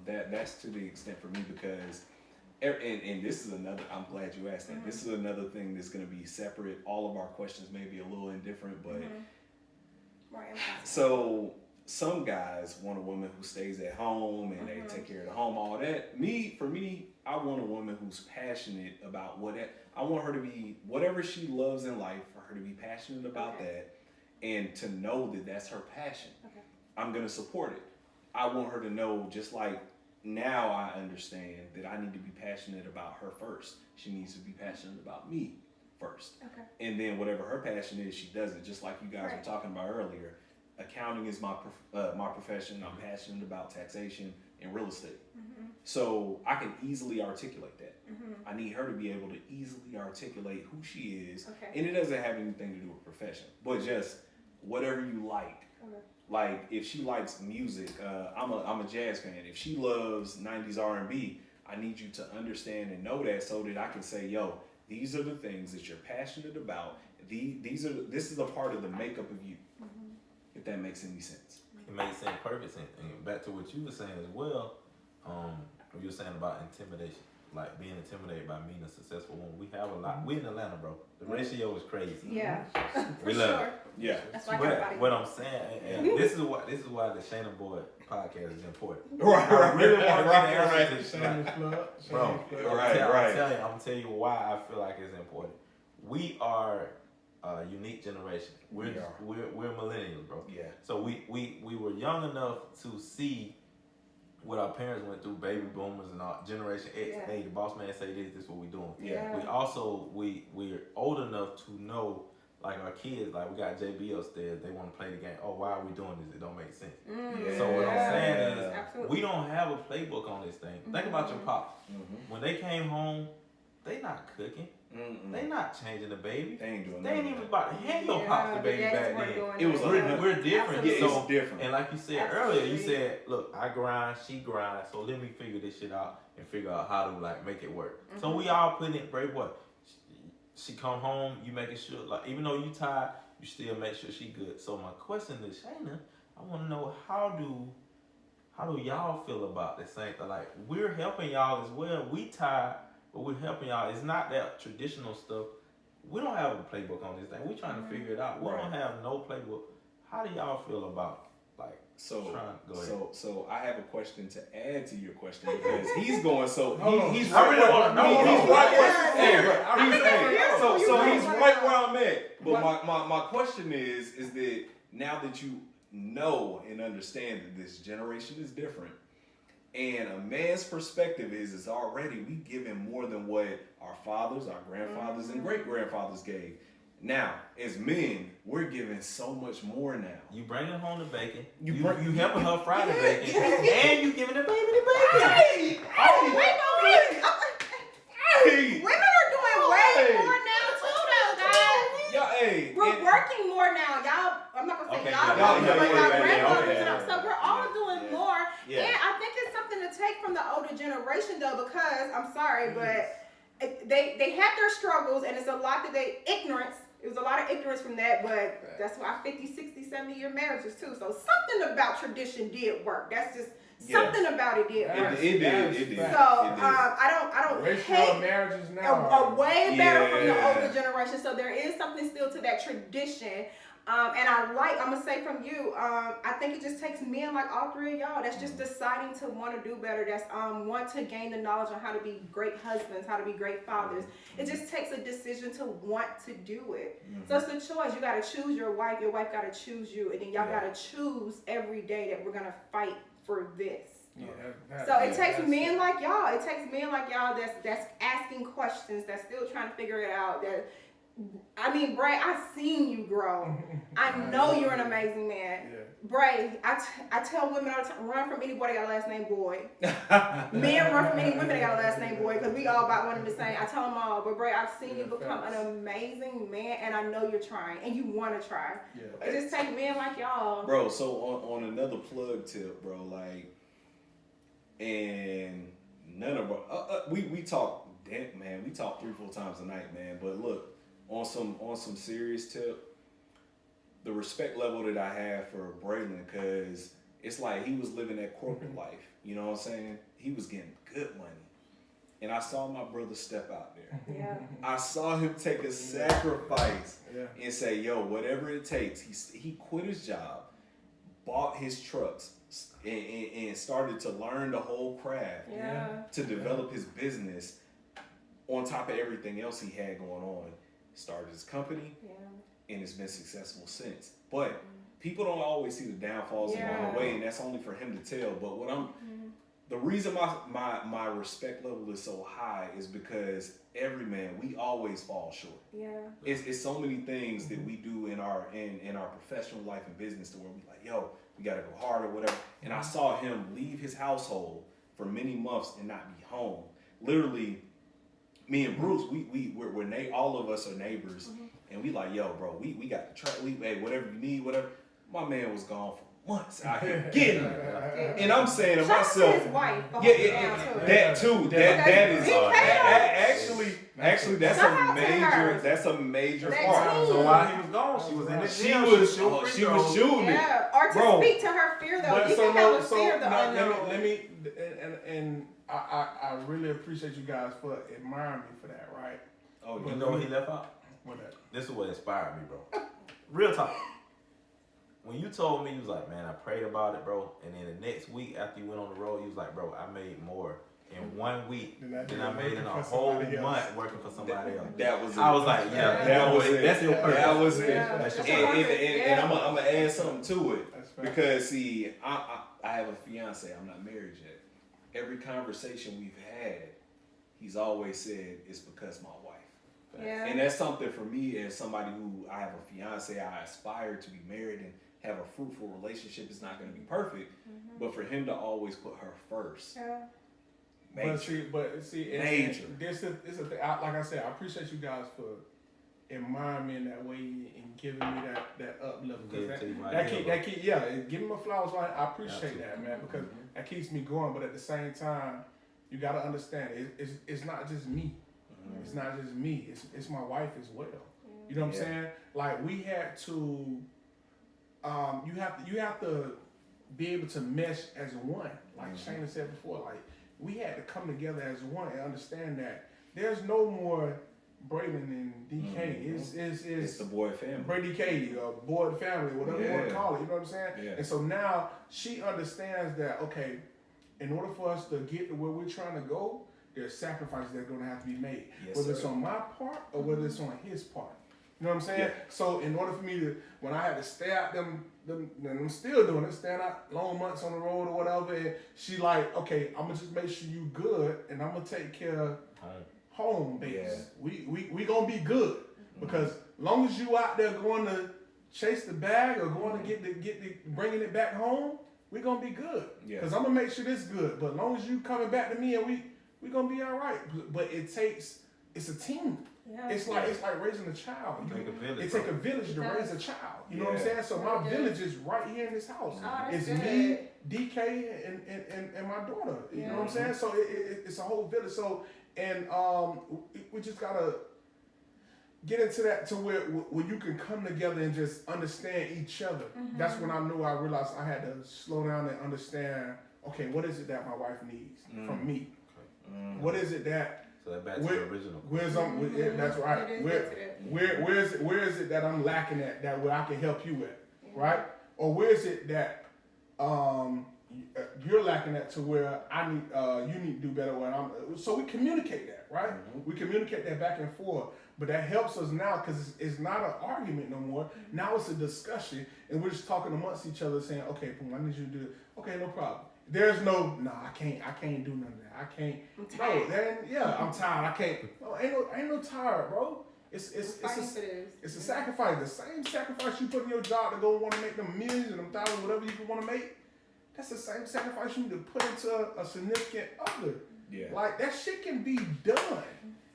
That's to the extent for me because, and this is another. I'm glad you asked that. This is another thing that's going to be separate. All of our questions may be a little indifferent, but Right. so some guys want a woman who stays at home and they take care of the home, all that. For me, I want a woman who's passionate about I want her to be whatever she loves in life. For her to be passionate about that, and to know that that's her passion. Okay. I'm gonna support it. I want her to know, just like now I understand that I need to be passionate about her first. She needs to be passionate about me first. Okay. And then whatever her passion is, she does it. Just like you guys were talking about earlier. Accounting is my profession. I'm passionate about taxation and real estate. So I can easily articulate that. I need her to be able to easily articulate who she is. Okay. And it doesn't have anything to do with profession, but just whatever you like. Okay. Like if she likes music, I'm a jazz fan. If she loves 90s R&B, I need you to understand and know that so that I can say, yo, these are the things that you're passionate about. This is a part of the makeup of you. If that makes any sense. It makes perfect sense. And back to what you were saying as well, what you were saying about intimidation, like being intimidated by being a successful woman. We have a lot. We in Atlanta, bro. The ratio is crazy. Yeah. We For love sure. it. Yeah. That's like But everybody. what I'm saying, and this is why the Shayna Boy podcast is important. Right. I really want to Right. get the answer to this, Shameless plug. bro. Shameless plug. Right. I'm gonna tell you why I feel like it's important. We are a unique generation. We're millennials, bro. Yeah. So we were young enough to see what our parents went through, baby boomers and all, Generation X. Yeah. Hey, the boss man say this is what we doing. Yeah. We also we're old enough to know, like our kids, like we got JB upstairs, they want to play the game. Oh, why are we doing this? It don't make sense. So what I'm saying is, Absolutely. we don't have a playbook on this thing. Think about your pops. When they came home, they not cooking. They not changing the baby. They ain't doing They ain't nothing. even about to hand your pops the baby back then. It was We're different. Yeah, So, it's different. and like you said earlier, you said, look, I grind, she grind, so let me figure this shit out and figure out how to like make it work. So we all put in, Bray, what? She come home, you making sure, like even though you tired, you still make sure she good. So my question is, Shayna, I want to know how do y'all feel about this thing? Like we're helping y'all as well. We tired, but we're helping y'all. It's not that traditional stuff. We don't have a playbook on this thing. We're trying to figure it out. We don't have no playbook. How do y'all feel about like So go ahead. So I have a question to add to your question because he's going he's I really want to know. He's right Yeah. so he's right where I'm at. But my question is that now that you know and understand that this generation is different, and a man's perspective is already we give him more than what our fathers, our grandfathers, and great grandfathers gave. Now, as men, we're giving so much more now. You bringing home the bacon. You bring- helping her fry the bacon, and you giving the baby the bacon. Hey! Hey! Women are doing way more now too, though, guys. Hey! We're working more now, y'all. I'm not gonna say Okay, y'all, yeah, but y'all grandmothers okay, and all. So we're all doing more, Yeah. and I think it's something to take from the older generation, though, because I'm sorry, but they had their struggles, and it's a lot that ignorance. It was a lot of ignorance from that, but that's why 50, 60, 70-year marriages too. So something about tradition did work. That's just something about it did work. It did. So I don't Ratio hate of marriages now are way better from the Yeah. older generation. So there is something still to that tradition. And I'm gonna say from you, I think it just takes men like all three of y'all that's just deciding to want to do better, that's want to gain the knowledge on how to be great husbands, how to be great fathers. It just takes a decision to want to do it. So it's a choice. You gotta choose your wife gotta choose you, and then y'all gotta choose every day that we're gonna fight for this. So it takes men like y'all. It takes men like y'all that's asking questions, that's still trying to figure it out, that I mean, Bray, I've seen you grow. I know you're an amazing man. Yeah. Bray, I tell women all the time, run from any boy that got a last name Boyd. Men run from any women that got a last name Boyd because we all about one and the same. I tell them all, but Bray, I've seen you become an amazing man, and I know you're trying, and you want to try. Yeah. It just take men like y'all. Bro, so on another plug tip, bro, like, and none of we talk, man, we talk 3-4 times a night, man. But look, on some serious tip, the respect level that I have for Braylon, because it's like he was living that corporate life. You know what I'm saying? He was getting good money. And I saw my brother step out there. Yeah. I saw him take a sacrifice Yeah. and say, yo, whatever it takes. He quit his job, bought his trucks, and started to learn the whole craft to develop his business on top of everything else he had going on. Started his company, and it's been successful since. But people don't always see the downfalls along the way, and that's only for him to tell. But what the reason my respect level is so high is because every man, we always fall short. Yeah. It's so many things that we do in our professional life and business to where we like, yo, we gotta go hard or whatever. And I saw him leave his household for many months and not be home. Literally, me and Bruce, we're all of us are neighbors, and we like, yo, bro, we got the truck, hey, whatever you need, whatever. My man was gone for months out here getting it. And I'm saying to Shout out myself, to his wife. that too. That is actually that's a major part. So while he was gone, she was in the She gym. was shooting it. Yeah, or to Bro. speak to her fear though. But You so can have no, a so fear of the now, unknown. let me and I really appreciate you guys for admiring me for that, right? Oh, You know what he left out? What that? This is what inspired me, bro. Real talk. When you told me, you was like, man, I prayed about it, bro. And then the next week after you went on the road, you was like, bro, I made more in 1 week than I made in a whole month working for somebody else. That was it. I was like, yeah, that was it. That's your purpose. That was it. Yeah. That's your And I'm gonna add something to it. That's fair. Because see, I have a fiance. I'm not married yet. Every conversation we've had, he's always said it's because my wife. Yeah. And that's something for me as somebody who I have a fiance. I aspire to be married and have a fruitful relationship. It's not going to be perfect, but for him to always put her first. Yeah. Major. But see, Major. This is a thing. Like I said, I appreciate you guys for admiring me in that way and giving me that uplift. Give me my flowers. I appreciate that, man, because that keeps me going. But at the same time, you got to understand, it's not just me. It's not just me. It's my wife as well. You know what I'm saying? Like we had to. You have to be able to mesh as one. Like Shayna said before, like we had to come together as one and understand that there's no more Braylon and DK. It's the boy family. Brady DK, or Boyd family, whatever you want to call it. You know what I'm saying? Yeah. And so now she understands that, okay, in order for us to get to where we're trying to go, there's sacrifices that are going to have to be made. Yes, whether sir. it's on my part or whether it's on his part. You know what I'm saying? Yeah. So in order for me to, when I had to stay out them and I'm still doing it, staying out long months on the road or whatever, and she like, okay, I'm gonna just make sure you good, and I'm gonna take care of home base. We gonna be good because long as you out there going to chase the bag or going to get the bringing it back home, we gonna be good. Yeah. Because I'm gonna make sure this good. But long as you coming back to me and we gonna be all right. But it's a team. Yeah. It's like raising a child. It take a village to raise a child. You know what I'm saying? So my village is right here in this house. Oh, It's that's me, good. DK, and my daughter. You Yeah. know what I'm saying? So it's a whole village. So and we just gotta get into that to where you can come together and just understand each other. That's when I realized I had to slow down and understand. Okay, what is it that my wife needs from me? What is it that So that back to the original. That's right. Where is it that I'm lacking at that where I can help you at, right? Or where is it that you're lacking at to where I need you need to do better where I'm. So we communicate that, right? We communicate that back and forth, but that helps us now because it's not an argument no more. Now it's a discussion, and we're just talking amongst each other, saying, "Okay, boom, I need you to do it. Okay, no problem." There's no, I can't do none of that. I can't. I'm tired. No, then I'm tired. I can't. No, ain't no tired, bro. It's Fighting for this. it's a sacrifice. The same sacrifice you put in your job to go want to make them millions and them thousands, whatever you want to make. That's the same sacrifice you need to put into a significant other. Yeah. Like that shit can be done.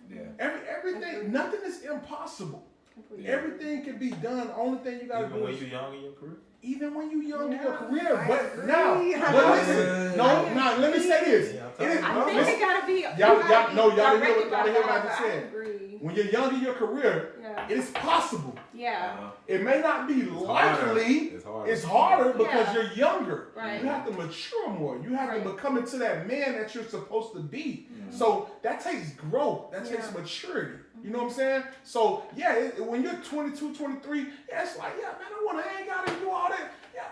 Yeah. Everything, nothing is impossible. Completely. Yeah. Everything can be done. The only thing you gotta Even do when is you're young in your career. even when you're young in your Yeah, career. I But agree. now, but listen, no, let me say this. Yeah, I'm It telling is, you. I think listen, it gotta be. y'all hear directed by what I God, just but said. I agree. when you're young in your career, Yeah. it is possible. Yeah. Uh-huh. It may not be likely. Harder. It's harder because Yeah. you're younger. Right. You have to mature more. You have Right. to become into that man that you're supposed to be. Mhm. So that takes growth. That takes Yeah. maturity. You know what I'm saying? So yeah, when you're 22, 23, yeah, it's like, yeah, man, I want to hang out and do all that. Yeah.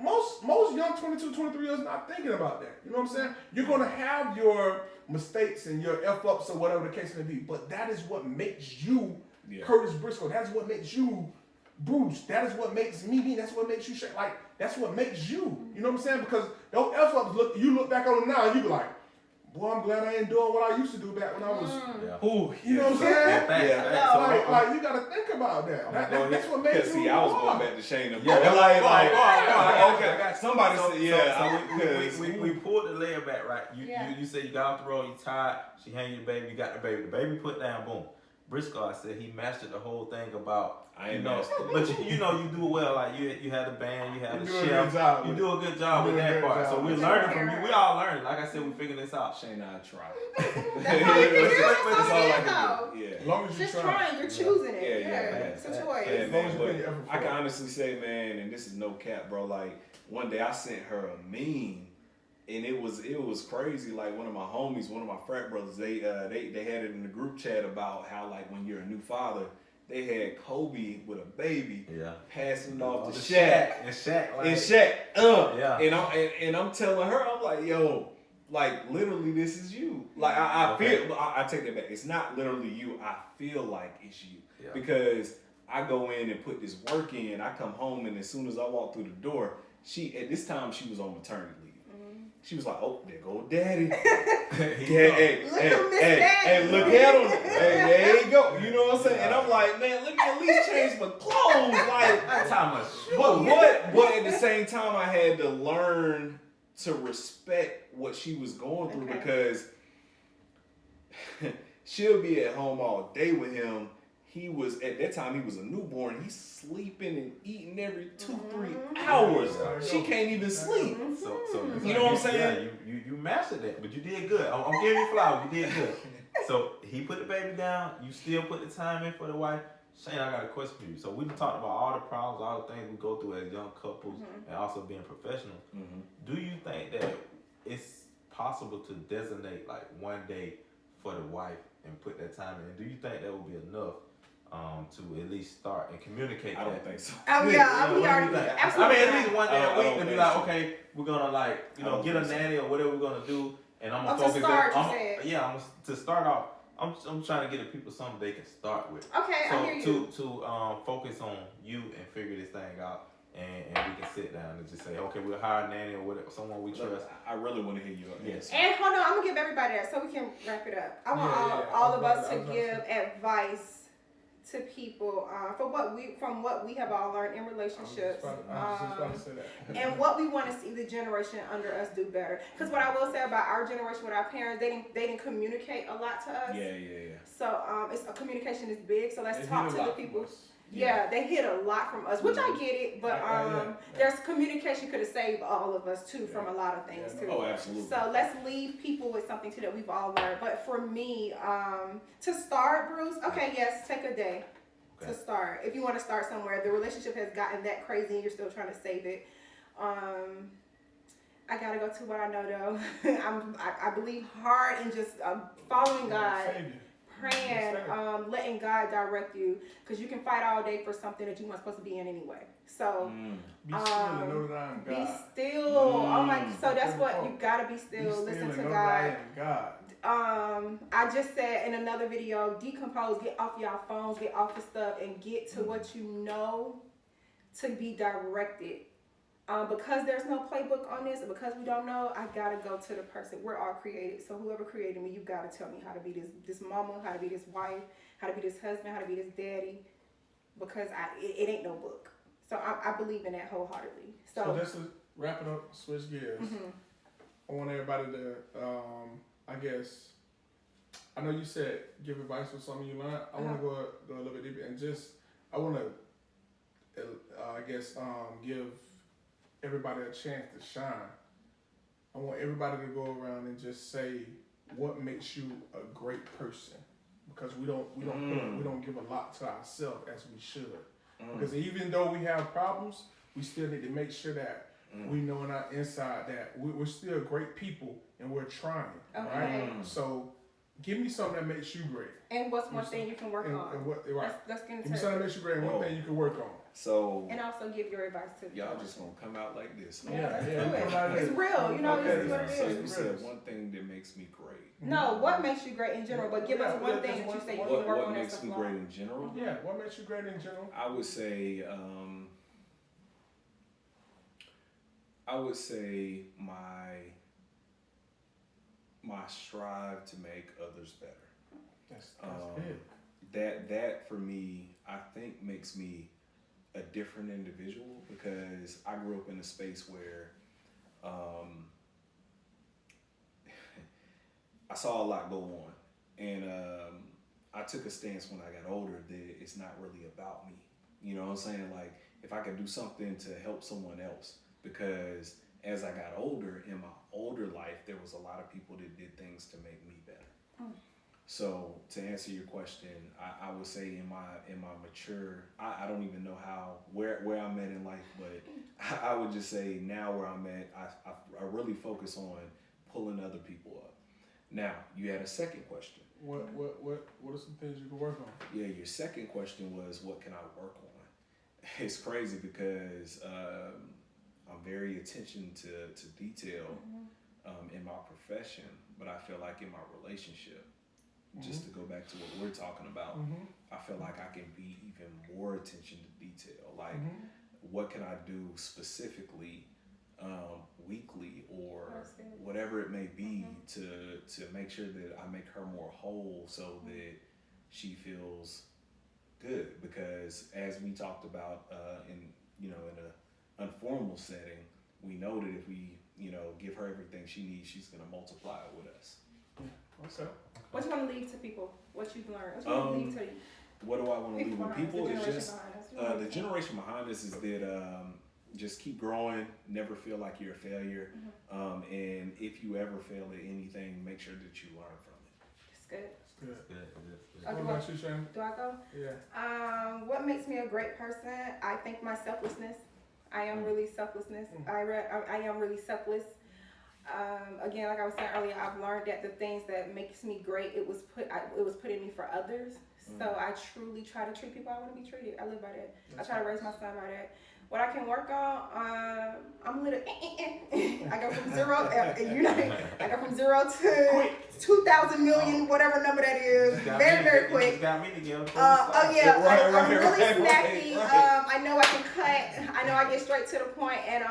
Most young 22, 23 years not thinking about that. You know what I'm saying? You're going to have your mistakes and your F-ups or whatever the case may be. But that is what makes you Yeah. Curtis Briscoe. That's what makes you Bruce. That is what makes me. That's what makes you shake. Like, that's what makes you. You know what I'm saying? Because those F-ups, you look back on them now and you be like, boy, I'm glad I ain't doing what I used to do back when I was, Yeah. Ooh, you know what I'm saying? Yeah. So, Like, you got to think about that. That's what makes Because you. see, I was who you going are. back to Shane and Yeah, Bo. go on. Okay. Somebody said, yeah. So we pulled the layer back, right? Yeah. You said you got off the road, you tired, she hanging your baby, you got the baby. The baby put down, boom. Briscoe, I said he mastered the whole thing about, I ain't you know, mastered. but you know you do well. Like you had the band, you had You the do a good chef, job you with do a good job You with do a that good part. job So we're with learning that. from you. We all learning. Like I said, we figuring this out. Shane, I try. That's all you can do. That's all I That's can all do. it is, Yeah. As long as you Just try. trying. You're choosing it. Yeah. It's a choice. Yeah, As long man, as you put your effort but I can forward. honestly say, man, and this is no cap, bro. Like one day I sent her a meme, and it was crazy. Like one of my homies, one of my frat brothers, they had it in the group chat about how like when you're a new father, they had Kobe with a baby, Yeah. passing it off to Shaq. Shaq. And Shaq. Like, And Shaq, Yeah. and I'm telling her, I'm like, yo, like literally, this is you. Like I feel, I take that back. It's not literally you. I feel like it's you Yeah. because I go in and put this work in. I come home and as soon as I walk through the door, at this time she was on maternity leave. She was like, oh, there go daddy. Hey, Look at Miss Daddy. look at him. Hey, there you go. You know what I'm saying? And I'm like, man, let me at least change my clothes. Like, That's how much. but at the same time, I had to learn to respect what she was going through because she'll be at home all day with him. He was at that time. He was a newborn. He's sleeping and eating every 2-3 hours. She can't even sleep. So You know what I'm saying? Yeah, you mastered that, but you did good. I'm giving you flowers. You did good. So he put the baby down. You still put the time in for the wife. Shane, I got a question for you. So we've talked about all the problems, all the things we go through as young couples, and also being professionals. Do you think that it's possible to designate like one day for the wife and put that time in? Do you think that would be enough to at least start and communicate I that? don't think so. Oh You yeah, know, we what do you already think? absolutely. I mean, at least one day I a week don't to be think like, so. okay, we're gonna like, I don't get a think so. nanny or whatever we're gonna do, and I'm gonna To focus. start, you I'm, said. Yeah, to start off. I'm trying to get the people something they can start with. Okay, I hear So you. to focus on you and figure this thing out, and we can sit down and just say, okay, we'll hire a nanny or whatever, someone we trust. I really want to hear your answer. And hold on, I'm gonna give everybody that so we can wrap it up. I want all of us to give advice to people from what we have all learned in relationships, I was just about to say that. and what we want to see the generation under us do better. Because what I will say about our generation with our parents, they didn't communicate a lot to us. Yeah. So communication is big. So let's They talk hid a to the lot from people. us. Yeah, they hit a lot from us, which I get it, but there's communication could have saved all of us too from a lot of things too. Oh, absolutely. So let's leave people with something too that we've all learned. But for me, to start, Bruce, okay, yes, take a day to start. If you want to start somewhere, the relationship has gotten that crazy and you're still trying to save it. I gotta go to what I know though. I believe hard in just following God. Savior. Praying, letting God direct you, because you can fight all day for something that you weren't supposed to be in anyway. So Be still and know that I am be God. still. Oh my! So that's what you gotta be Be still. Listen and to know God. that I am God. I just said in another video, decompose, get off y'all phones, get off the stuff, and get to what you know to be directed. Because there's no playbook on this, and because we don't know, I gotta go to the person. We're all created, so whoever created me, you gotta tell me how to be this mama, how to be this wife, how to be this husband, how to be this daddy, because it ain't no book. So I believe in that wholeheartedly. So just to wrap it up, switch gears. Mm-hmm. I want everybody to, I guess, I know you said give advice for something you learned. I want to go a little bit deeper and just, I want to, I guess, give everybody a chance to shine. I want everybody to go around and just say what makes you a great person, because we don't give a lot to ourselves as we should. Because even though we have problems, we still need to make sure that we know in our inside that we're still great people and we're trying, right? So give me something that makes you great. And what's one thing you can work on? And what, right. Let's get into Give me something that makes you great and one thing you can work on. So and also give your advice to y'all just gonna come out like this. Yeah, it's real. You know, Okay, it's what it so is. you said one thing that makes me great. No, what makes you great in general? But give us one thing that you say you can work What on as makes a me flaw. great in general? Yeah, what makes you great in general? I would say my strive to make others better. That's big. That for me, I think makes me a different individual, because I grew up in a space where I saw a lot go on, and I took a stance when I got older that it's not really about me. You know what I'm saying? Like, if I could do something to help someone else, because as I got older, in my older life, there was a lot of people that did things to make me better. So to answer your question, I would say in my mature, I don't even know where I'm at in life, but I would just say now where I'm at, I really focus on pulling other people up. Now, you had a second question. What are some things you can work on? Yeah, your second question was, what can I work on? It's crazy because I'm very attention to detail in my profession, but I feel like in my relationship, just to go back to what we're talking about, I feel like I can be even more attention to detail. Like, what can I do specifically, weekly or whatever it may be, to make sure that I make her more whole, so that she feels good. Because as we talked about in an informal setting, we know that if we give her everything she needs, she's gonna multiply it with us. Okay. What you want to leave to people? What you've learned? What you want to leave to What do I want to leave with people? It's just the the generation behind us is that just keep growing, never feel like you're a failure, and if you ever fail at anything, make sure that you learn from it. It's good. Good. Okay, What about you, Shannon? do I go? Yeah. What makes me a great person? I think my selflessness. I am really selflessness. I am really selfless. Again, like I was saying earlier, I've learned that the things that makes me great, it was put in me for others. So I truly try to treat people how I want to be treated. I live by that. I try to raise my son by that. What I can work on, I'm a little. I go from zero. I go from 0 to 2,000 million, whatever number that is, very quick. You got me together. Oh yeah, I'm really right, snappy. right. I know I can cut. I know I get straight to the point, and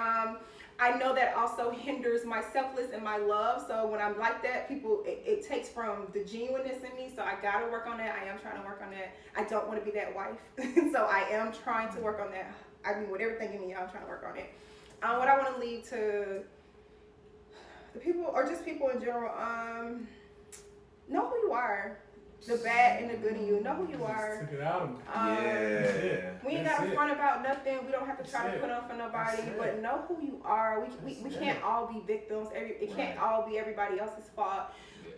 I know that also hinders my selfless and my love. So when I'm like that, it takes from the genuineness in me. So I gotta work on that. I am trying to work on that. I don't want to be that wife, so I am trying to work on that. I mean, with everything in me, I'm trying to work on it. What I want to leave to the people, or just people in general, know who you are. The bad and the good in you. Know who you are. Took it out of me. We ain't got to front about nothing. We don't have to try to put on for nobody. But know who you are. We can't all be victims. It can't all be everybody else's fault.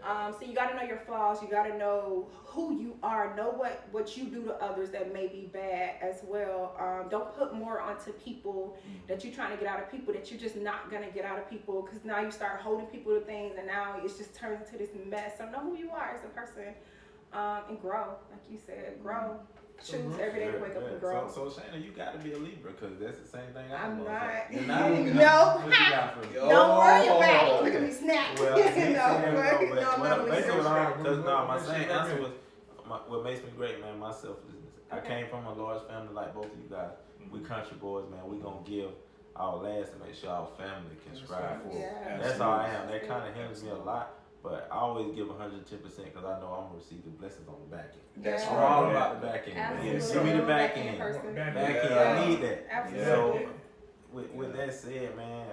So you got to know your flaws. You got to know who you are. Know what you do to others that may be bad as well. Don't put more onto people that you're trying to get out of people that you're just not going to get out of people, because now you start holding people to things, and now it's just turned into this mess. So know who you are as a person, and grow. Like you said, grow. Choose every day to wake up and grow. So Shannon, you got to be a Libra, because that's the same thing I'm not. You're not. No. What you got for me? Don't worry about it. Look at me snap. Well, my same answer was what makes me great, man. My selflessness. I came from a large family like both of you guys. We country boys, man. We gonna give our last to make sure our family can strive for. Yeah. That's how I am. That kind of hinders me a lot. But I always give 110% because I know I'm gonna receive the blessings on the back end. That's I'm Yeah. all right. about the back end. Absolutely. Yeah, give me the back end. person. Back Yeah. end, I need that. Absolutely. So with that said, man,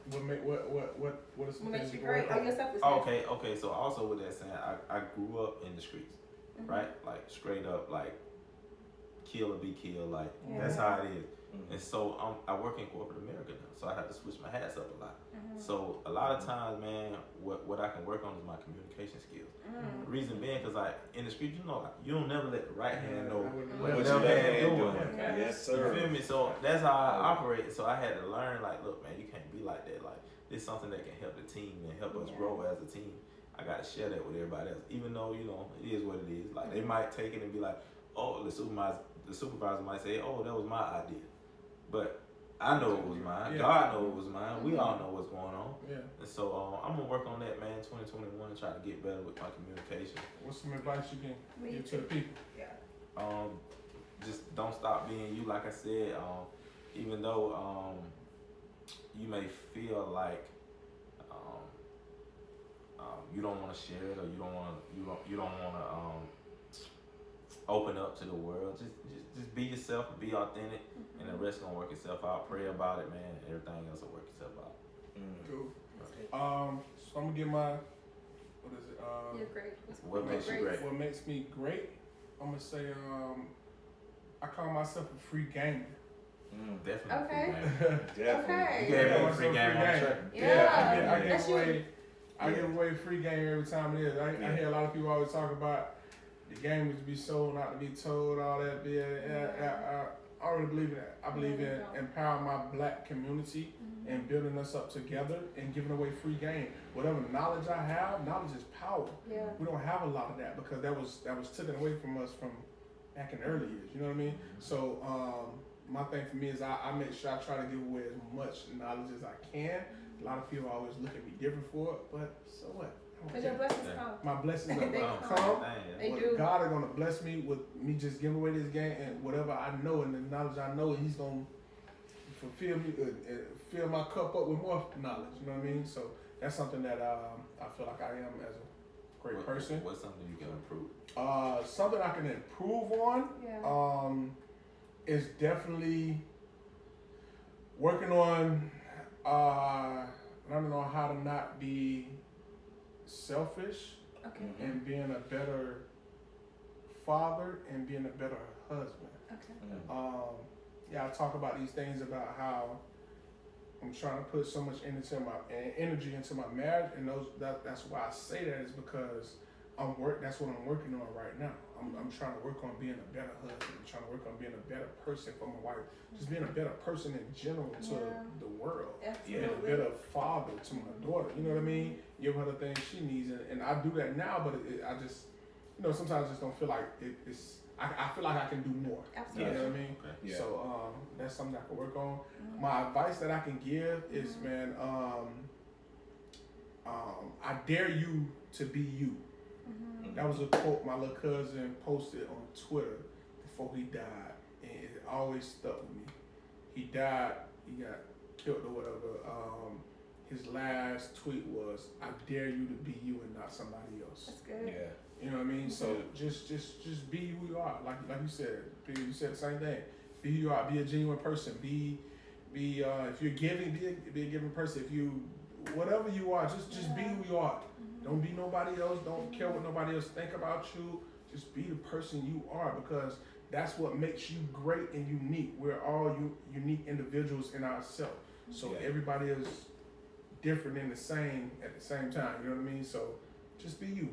What is some What makes things you you great? work Oh, on? your self-esteem. okay. So also with that saying, I grew up in the streets, right? Like straight up, like kill or be killed. Like that's how it is. And so I work in corporate America now, so I have to switch my hats up a lot. So a lot of times, man, what I can work on is my communication skills. The reason being, because like in the street, you know, like, you don't never let the right hand know what What the left hand doing. doing. Yes, You sir. feel me? So that's how I operate. So I had to learn, like, look, man, you can't be like that. Like, this is something that can help the team and help us grow as a team. I got to share that with everybody else, even though, you know, it is what it is. Like, they might take it and be like, oh, the supervisor might say, oh, that was my idea. But I know it was mine. Yeah. God knows it was mine. We all know what's going on. Yeah. And so I'm going to work on that, man, 2021, try to get better with my communication. What's some advice you can give to the people? Just don't stop being you, like I said. Even though you may feel like you don't want to share it, or you don't want to open up to the world. Just be yourself, be authentic, and the rest gonna work itself out. Pray about it, man. Everything else will work itself out. Cool. So I'm gonna get my, what is it? You're great. What makes you great? What makes me great? I'm gonna say I call myself a free gamer. Definitely. Okay. Man. Definitely. Okay. You gave Yeah, me a free free game on game. track. Yeah. I That's give away. I give away free game every time it is. I hear a lot of people always talk about the game is to be sold, not to be told, all that. I don't really believe in that. I believe in empowering my black community and building us up together and giving away free game. Whatever knowledge I have, knowledge is power. Yeah. We don't have a lot of that because that was taken away from us from back in the early years. You know what I mean? So my thing for me is I make sure I try to give away as much knowledge as I can. A lot of people always look at me different for it, but so what? Because your blessings come. My blessings They are come. come. They What do. God are gonna bless me with me just giving away this game and whatever I know and the knowledge I know, He's gonna fulfill me, fill my cup up with more knowledge. You know what I mean? So that's something that I feel like I am as a great person. What's something you can improve? Something I can improve on. Yeah. Is definitely working on learning on how to not be selfish Okay. and being a better father and being a better husband. Okay. I talk about these things about how I'm trying to put so much energy into my marriage, and that's why I say that is because that's what I'm working on right now. I'm trying to work on being a better husband. I'm trying to work on being a better person for my wife. Just being a better person in general to the world. Absolutely. Being a better father to my daughter. You know what I mean? Give her the things she needs, and I do that now. But I just, sometimes I just don't feel like it's. I feel like I can do more. Absolutely. You know what I mean? Okay. Yeah. So that's something I can work on. My advice that I can give is, man, I dare you to be you. That was a quote my little cousin posted on Twitter before he died, and it always stuck with me. He died, he got killed or whatever. His last tweet was, "I dare you to be you and not somebody else." That's good. Yeah. You know what I mean? So just be who you are. Like you said, you said the same thing. Be who you are. Be a genuine person. Be if you're giving, be a giving person. If you whatever you are, just be who you are. Don't be nobody else. Don't care what nobody else think about you. Just be the person you are, because that's what makes you great and unique. We're all unique individuals in ourselves. So everybody is different and the same at the same time. You know what I mean? So just be you.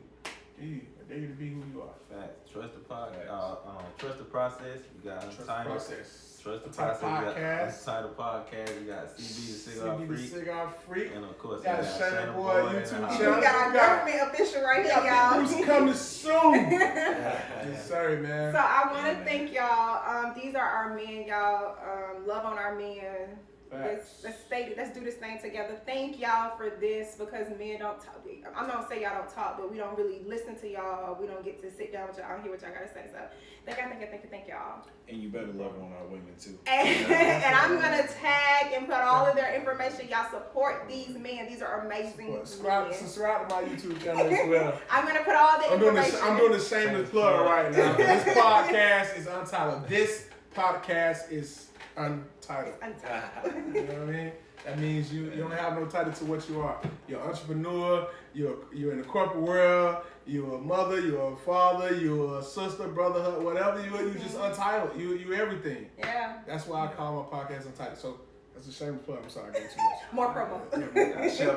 Be you. I dare you to be who you are. Facts. Trust the podcast. Trust the process. We got Trust the Untitled. process. Trust the Untitled process. We got Podcast. Untitled Podcast. We got CB the Cigar CB the Freak. Cigar Freak. And of course, Got we got Shannon Shannon Boy Boy YouTube and, channel. We got our government official right here, y'all. Who's coming soon? Yes, sorry, man. So I want to thank y'all. These are our men, y'all. Love on our men. Let's do this thing together. Thank y'all for this, because men don't talk. I'm not gonna say y'all don't talk, but we don't really listen to y'all. We don't get to sit down with y'all and hear what y'all gotta say. So thank y'all. And you better love on our women too. And I'm gonna tag and put all of their information. Y'all support these men. These are amazing men. Subscribe to my YouTube channel as well. I'm gonna put all the information. I'm doing the shameless plug right now. This podcast is untitled. This podcast is untitled. You know what I mean? That means you don't have no title to what you are. You're an entrepreneur. You're in the corporate world. You're a mother. You're a father. You're a sister, brotherhood, whatever you are. You just untitled. You everything. Yeah. That's why I call my podcast Untitled. So that's a shameless plug. I'm sorry, I got too much. More promo.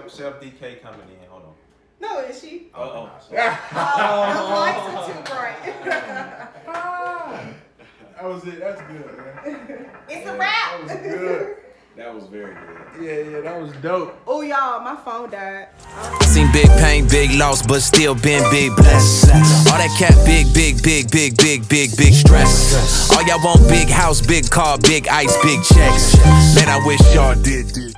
Chef DK coming in. Hold on. No, is she? Oh. The voice is too bright. That was it. That's good, man. It's a wrap. That was good. That was very good. Yeah, that was dope. Oh, y'all, my phone died. Seen big pain, big loss, but still been big blessed. All that cat, big stress. All y'all want big house, big car, big ice, big checks. Man, I wish y'all did.